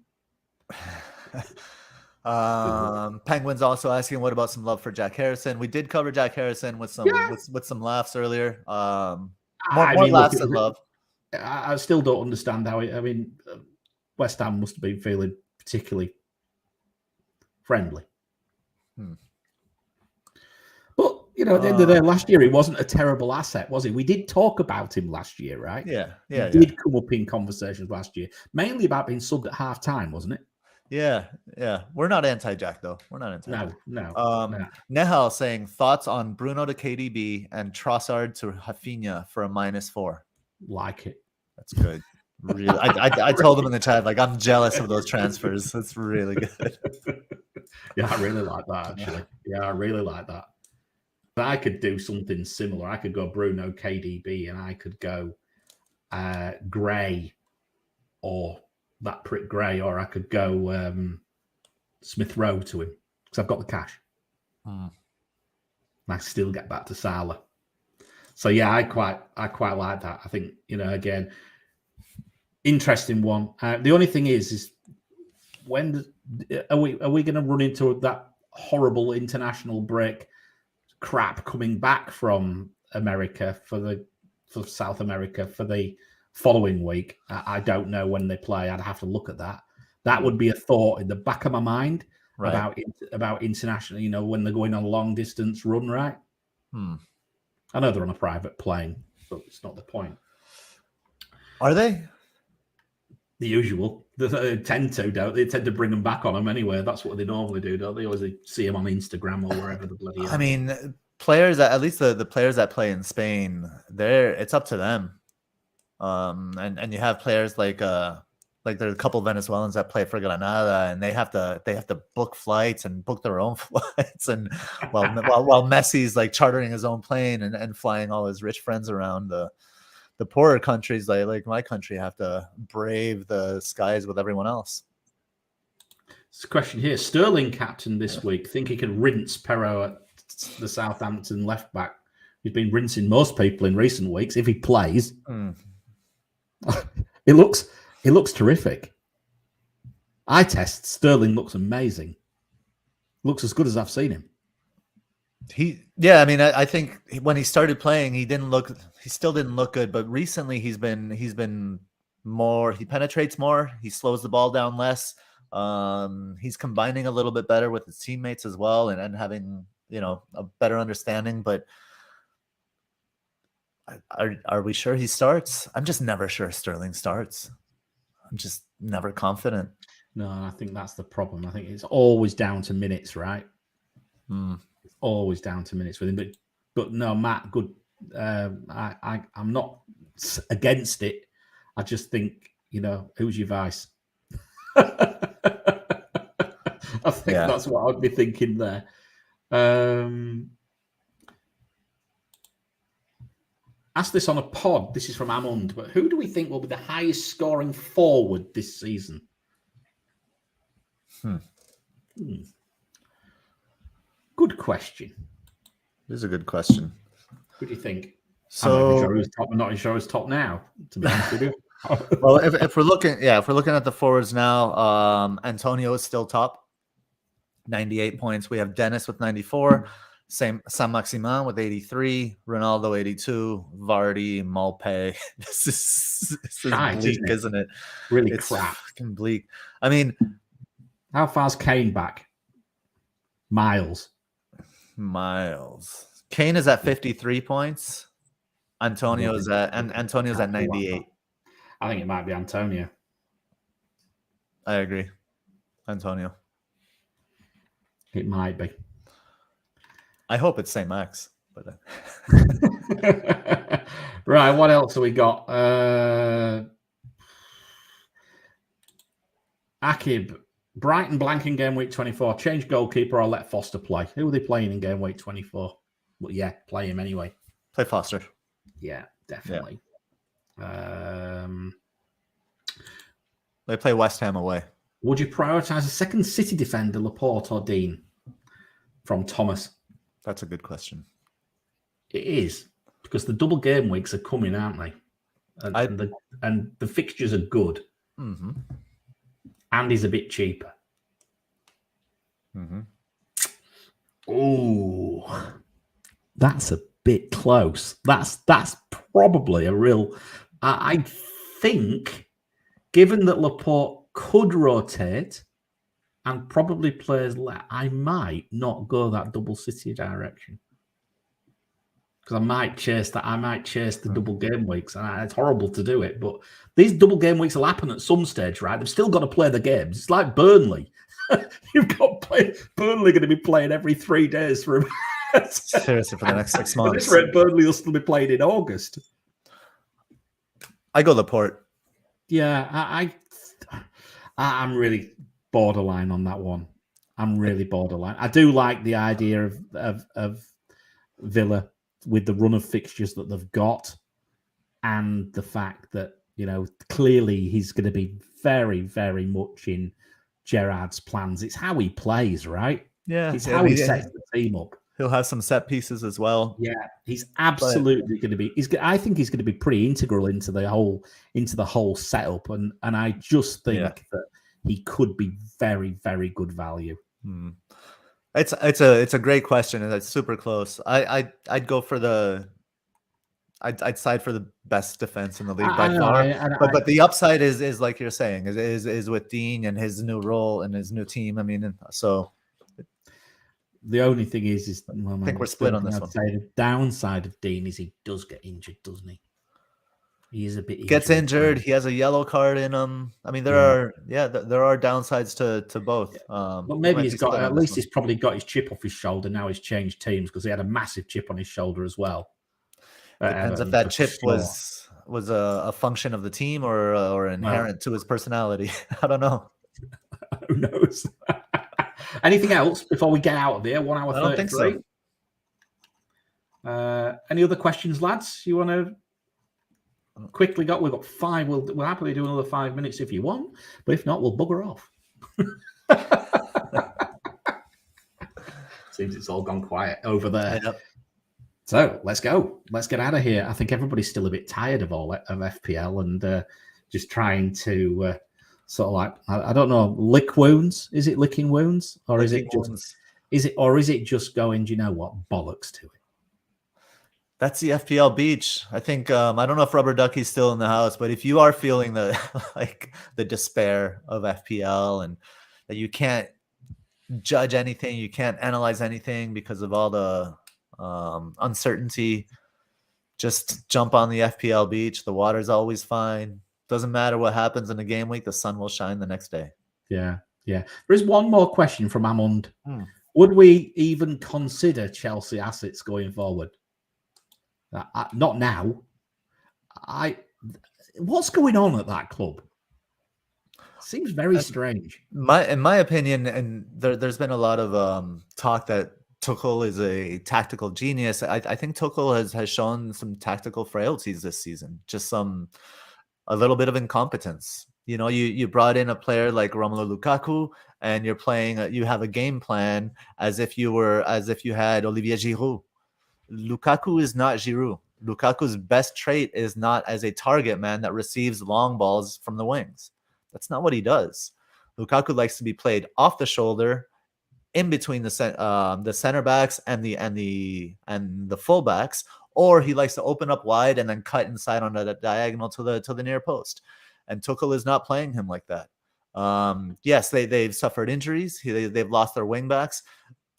Penguin's also asking, what about some love for Jack Harrison? We did cover Jack Harrison with some with some laughs earlier. More laughs than love. I still don't understand how it. I mean, West Ham must have been feeling particularly friendly. But at the end of the day, last year he wasn't a terrible asset, was he? We did talk about him last year, right? Yeah. He did come up in conversations last year, mainly about being subbed at half time, wasn't it? Yeah. We're not anti-Jack, though. We're not anti-Jack. No. Nehal saying, thoughts on Bruno to KDB and Trossard to Rafinha for a -4. Like it. That's good. Really, I told him in the chat, like, I'm jealous of those transfers. That's really good. Yeah, I really like that, actually. Yeah, I really like that. But I could do something similar. I could go Bruno, KDB, and I could go Gray, or that prick Gray, or I could go Smith Rowe to him, because I've got the cash. And I still get back to Salah. So yeah, I quite like that. I think, again, interesting one. The only thing is when are we going to run into that horrible international break crap coming back from America for South America for the following week? I don't know when they play. I'd have to look at that. That would be a thought in the back of my mind about international. When they're going on a long distance run, right? I know they're on a private plane, but it's not the point. Are they? The usual. They tend to, don't they? They tend to bring them back on them anyway. That's what they normally do, don't they? Always see them on Instagram or wherever the bloody. I mean, players at least the players that play in Spain, it's up to them. And you have players like there's a couple of Venezuelans that play for Granada, and they have to book flights and book their own flights, and while Messi's like chartering his own plane and flying all his rich friends around. The poorer countries like my country have to brave the skies with everyone else. It's a question here. Sterling captain this week. Think he can rinse Perro at the Southampton left back? He's been rinsing most people in recent weeks. If he plays, it looks terrific. Eye test. Sterling looks amazing. Looks as good as I've seen him. I mean, I think when he started playing, he still didn't look good, but recently he's been more, he penetrates more, he slows the ball down less. He's combining a little bit better with his teammates as well, and having, a better understanding. But are we sure he starts? I'm just never sure Sterling starts. I'm just never confident. No, I think that's the problem. I think it's always down to minutes, right? It's always down to minutes with him. But no, Matt, good. I'm not against it. I just think, who's your vice? I think that's what I'd be thinking there. Ask this on a pod. This is from Amund. But who do we think will be the highest scoring forward this season? Good question. This is a good question. What do you think? So I'm not sure who's top now, to be honest with you. Well, if we're looking at the forwards now, Antonio is still top, 98 points. We have Dennis with 94, Saint-Maximin with 83, Ronaldo 82, Vardy, Malpe. This is bleak, isn't it? Really it's crap. Fucking bleak. I mean, how far's Kane back? Miles. Kane is at 53 points. Antonio's at 98. I think it might be Antonio. I agree. Antonio. It might be. I hope it's St. Max. But right, what else have we got? Akib. Brighton blanking game week 24. Change goalkeeper or let Foster play. Who are they playing in game week 24? Well, yeah, play him anyway. Play Foster. Yeah, definitely. Yeah. They play West Ham away. Would you prioritise a second City defender, Laporte or Dean? From Thomas. That's a good question. It is, because the double game weeks are coming, aren't they? And the fixtures are good. Mm-hmm. And he's a bit cheaper. Mm-hmm. Oh, that's a bit close. That's probably a real. I think, given that Laporte could rotate and probably plays less, I might not go that double City direction. Because I might chase the double game weeks, and it's horrible to do it. But these double game weeks will happen at some stage, right? They've still got to play the games. It's like Burnley. You've got Burnley going to be playing every 3 days for seriously for the next 6 months. At this rate, Burnley will still be playing in August. I go Laporte. Yeah, I'm really borderline on that one. I'm really borderline. I do like the idea of Villa with the run of fixtures that they've got, and the fact that, clearly he's going to be very, very much in Gerrard's plans. It's how he plays, right? Yeah. It's how he sets the team up. He'll have some set pieces as well. Yeah, he's absolutely going to be. I think he's going to be pretty integral into the whole setup, and I just think that he could be very, very good value. It's a great question, and it's super close. I'd go for I'd side for the best defense in the league by far. But the upside is like you're saying is with Dean and his new role and his new team. I mean, so the only thing is I think we're split on this one. The downside of Dean is he does get injured, doesn't he? He is a bit gets injured. He has a yellow card in him. I mean, there are downsides to both. But maybe he's probably got his chip off his shoulder now. He's changed teams because he had a massive chip on his shoulder as well. Depends if that chip was a function of the team or inherent to his personality. I don't know. Who knows? Anything else before we get out of here? 1 hour 33. I don't think so. Any other questions, lads? You want to quickly got? We've got 5. We'll happily do another 5 minutes if you want, but if not, we'll bugger off. Seems it's all gone quiet over there. Yep. So let's go. Let's get out of here. I think everybody's still a bit tired of FPL and just trying to sort of like, I don't know, lick wounds. Is it licking wounds or is it just Is it just going, do you know what, bollocks to it? That's the FPL beach. I think I don't know if Rubber Ducky's still in the house, but if you are feeling the the despair of FPL and that you can't judge anything, you can't analyze anything because of all the uncertainty, just jump on the FPL beach. The water's always fine. Doesn't matter what happens in the game week, the sun will shine the next day. Yeah. There is one more question from Amund. Would we even consider Chelsea assets going forward? Not now. What's going on at that club? Seems very strange. In my opinion, and there's been a lot of talk that Tuchel is a tactical genius. I think Tuchel has shown some tactical frailties this season. Just a little bit of incompetence. You know, you brought in a player like Romelu Lukaku, and you're playing. You have a game plan as if you had Olivier Giroud. Lukaku is not Giroud. Lukaku's best trait is not as a target man that receives long balls from the wings. That's not what he does. Lukaku likes to be played off the shoulder, in between the center backs and the fullbacks, or he likes to open up wide and then cut inside on the diagonal to the near post. And Tuchel is not playing him like that. Yes, they've suffered injuries. They've lost their wing backs.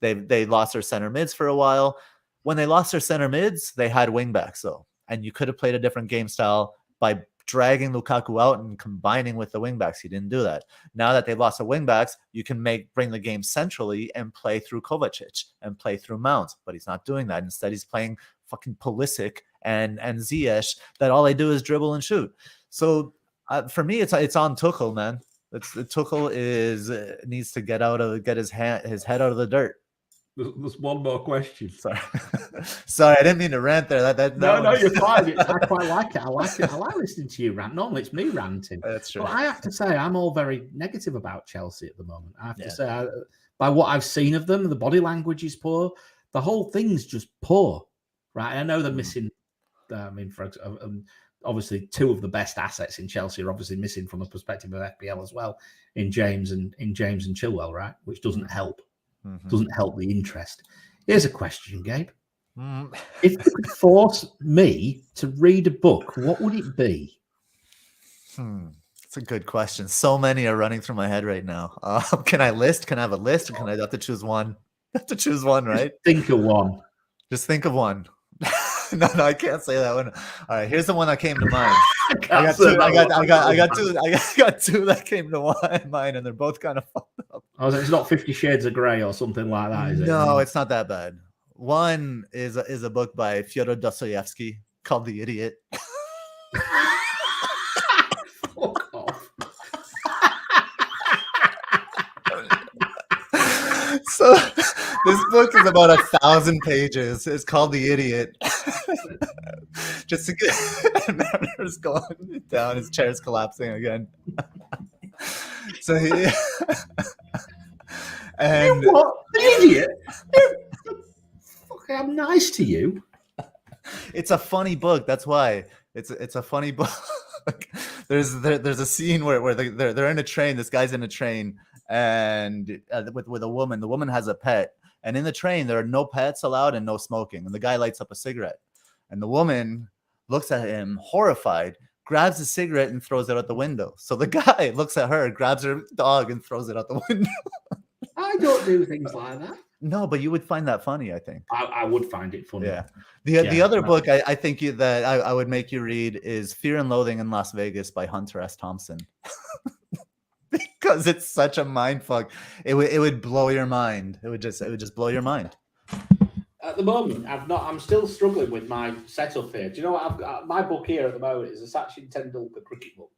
They lost their center mids for a while. When they lost their center mids, they had wing backs though, and you could have played a different game style by dragging Lukaku out and combining with the wing backs. He didn't do that. Now that they've lost the wing backs, you can bring the game centrally and play through Kovacic and play through Mount, but he's not doing that. Instead, he's playing fucking Pulisic and Ziyech that all they do is dribble and shoot. So for me, it's on Tuchel, man. Tuchel needs to get his head out of the dirt. There's one more question. Sorry, I didn't mean to rant there. No, you're fine. I quite like it. I like listening to you rant. Normally, it's me ranting. That's true. But I have to say, I'm all very negative about Chelsea at the moment. I have to say, by what I've seen of them, the body language is poor. The whole thing's just poor, right? I know they're missing. For example, obviously, two of the best assets in Chelsea are obviously missing from a perspective of FPL as well, in James and Chilwell, right? Which doesn't help. Doesn't help the interest. Here's a question, Gabe. If you could force me to read a book, what would it be? It's a good question. So many are running through my head right now. Can I list? Can I have a list? Or can I have to choose one? I have to choose one, right? Think of one. Just think of one. No, I can't say that one. All right, here's the one that came to mind. I got two that came to mind, and they're both kind of fucked up. Oh, it's not 50 Shades of Grey or something like that, is it? No, it's not that bad. One is a book by Fyodor Dostoevsky called The Idiot. Fuck off. So this book is about 1,000 pages. It's called The Idiot. Just to get Mariner's going down, his chair's collapsing again. So he and you what? An idiot? Fuck, I'm nice to you. It's a funny book. That's why it's a funny book. There's a scene where they're in a train. This guy's in a train and with a woman. The woman has a pet, and in the train there are no pets allowed and no smoking. And the guy lights up a cigarette, and the woman looks at him horrified, grabs a cigarette and throws it out the window. So the guy looks at her, grabs her dog and throws it out the window. I don't do things like that. No, but you would find that funny, I think. I would find it funny. Yeah. The other book I think that I would make you read is Fear and Loathing in Las Vegas by Hunter S. Thompson. Because it's such a mind fuck. It would blow your mind. It would just blow your mind. At the moment, I'm still struggling with my setup here. Do you know what I've got? My book here at the moment is a Sachin Tendulkar cricket book.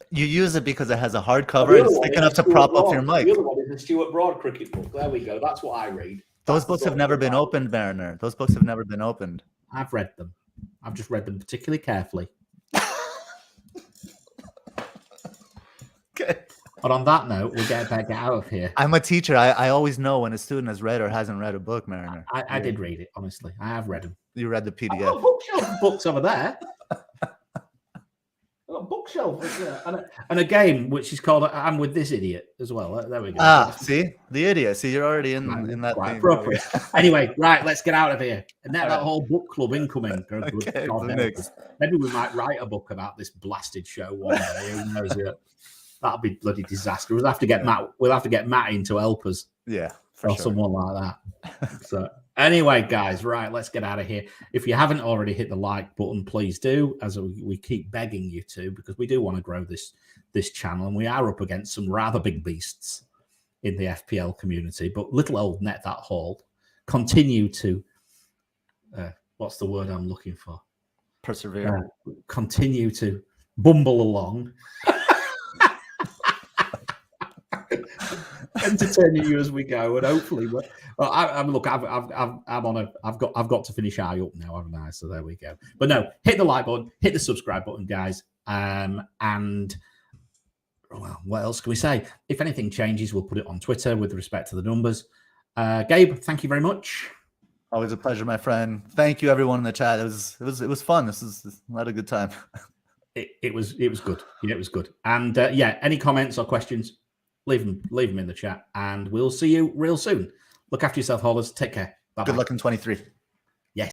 You use it because it has a hardcover. It's thick enough to prop up your mic. The other one is the Stuart Broad cricket book. There we go. That's what I read. Those books have never been opened, Mariner. Those books have never been opened. I've read them. I've just read them particularly carefully. Okay. But on that note, we'll get out of here. I'm a teacher. I always know when a student has read or hasn't read a book, Mariner. I did read it, honestly. I have read them. You read the PDF. I've got books over there. I've got books bookshelf, and a game which is called "I'm with this idiot" as well. There we go. Ah, see the idiot. See, you're already in that quite theme. appropriate. Anyway, right, let's get out of here. And that whole book club incoming. Okay, God, maybe we might write a book about this blasted show one day. Who knows? That'll be bloody disaster. We'll have to get Matt. We'll have to get Matt in to help us. Yeah, or someone like that. So anyway, guys, right, let's get out of here. If you haven't already hit the like button, please do, as we keep begging you to, because we do want to grow this channel, and we are up against some rather big beasts in the FPL community. But little old Net That Haul continue to what's the word I'm looking for? Persevere. Continue to bumble along. Entertaining you as we go, and hopefully, look, I've got to finish eye up now, haven't I? So there we go. But no, hit the like button, hit the subscribe button, guys, and well, what else can we say? If anything changes, we'll put it on Twitter with respect to the numbers. Gabe, thank you very much. Always a pleasure, my friend. Thank you, everyone in the chat. It was fun. I had a good time. It was good. Yeah, it was good. And any comments or questions, leave them in the chat, and we'll see you real soon. Look after yourself, Haulers. Take care. Bye-bye. Good luck in 23.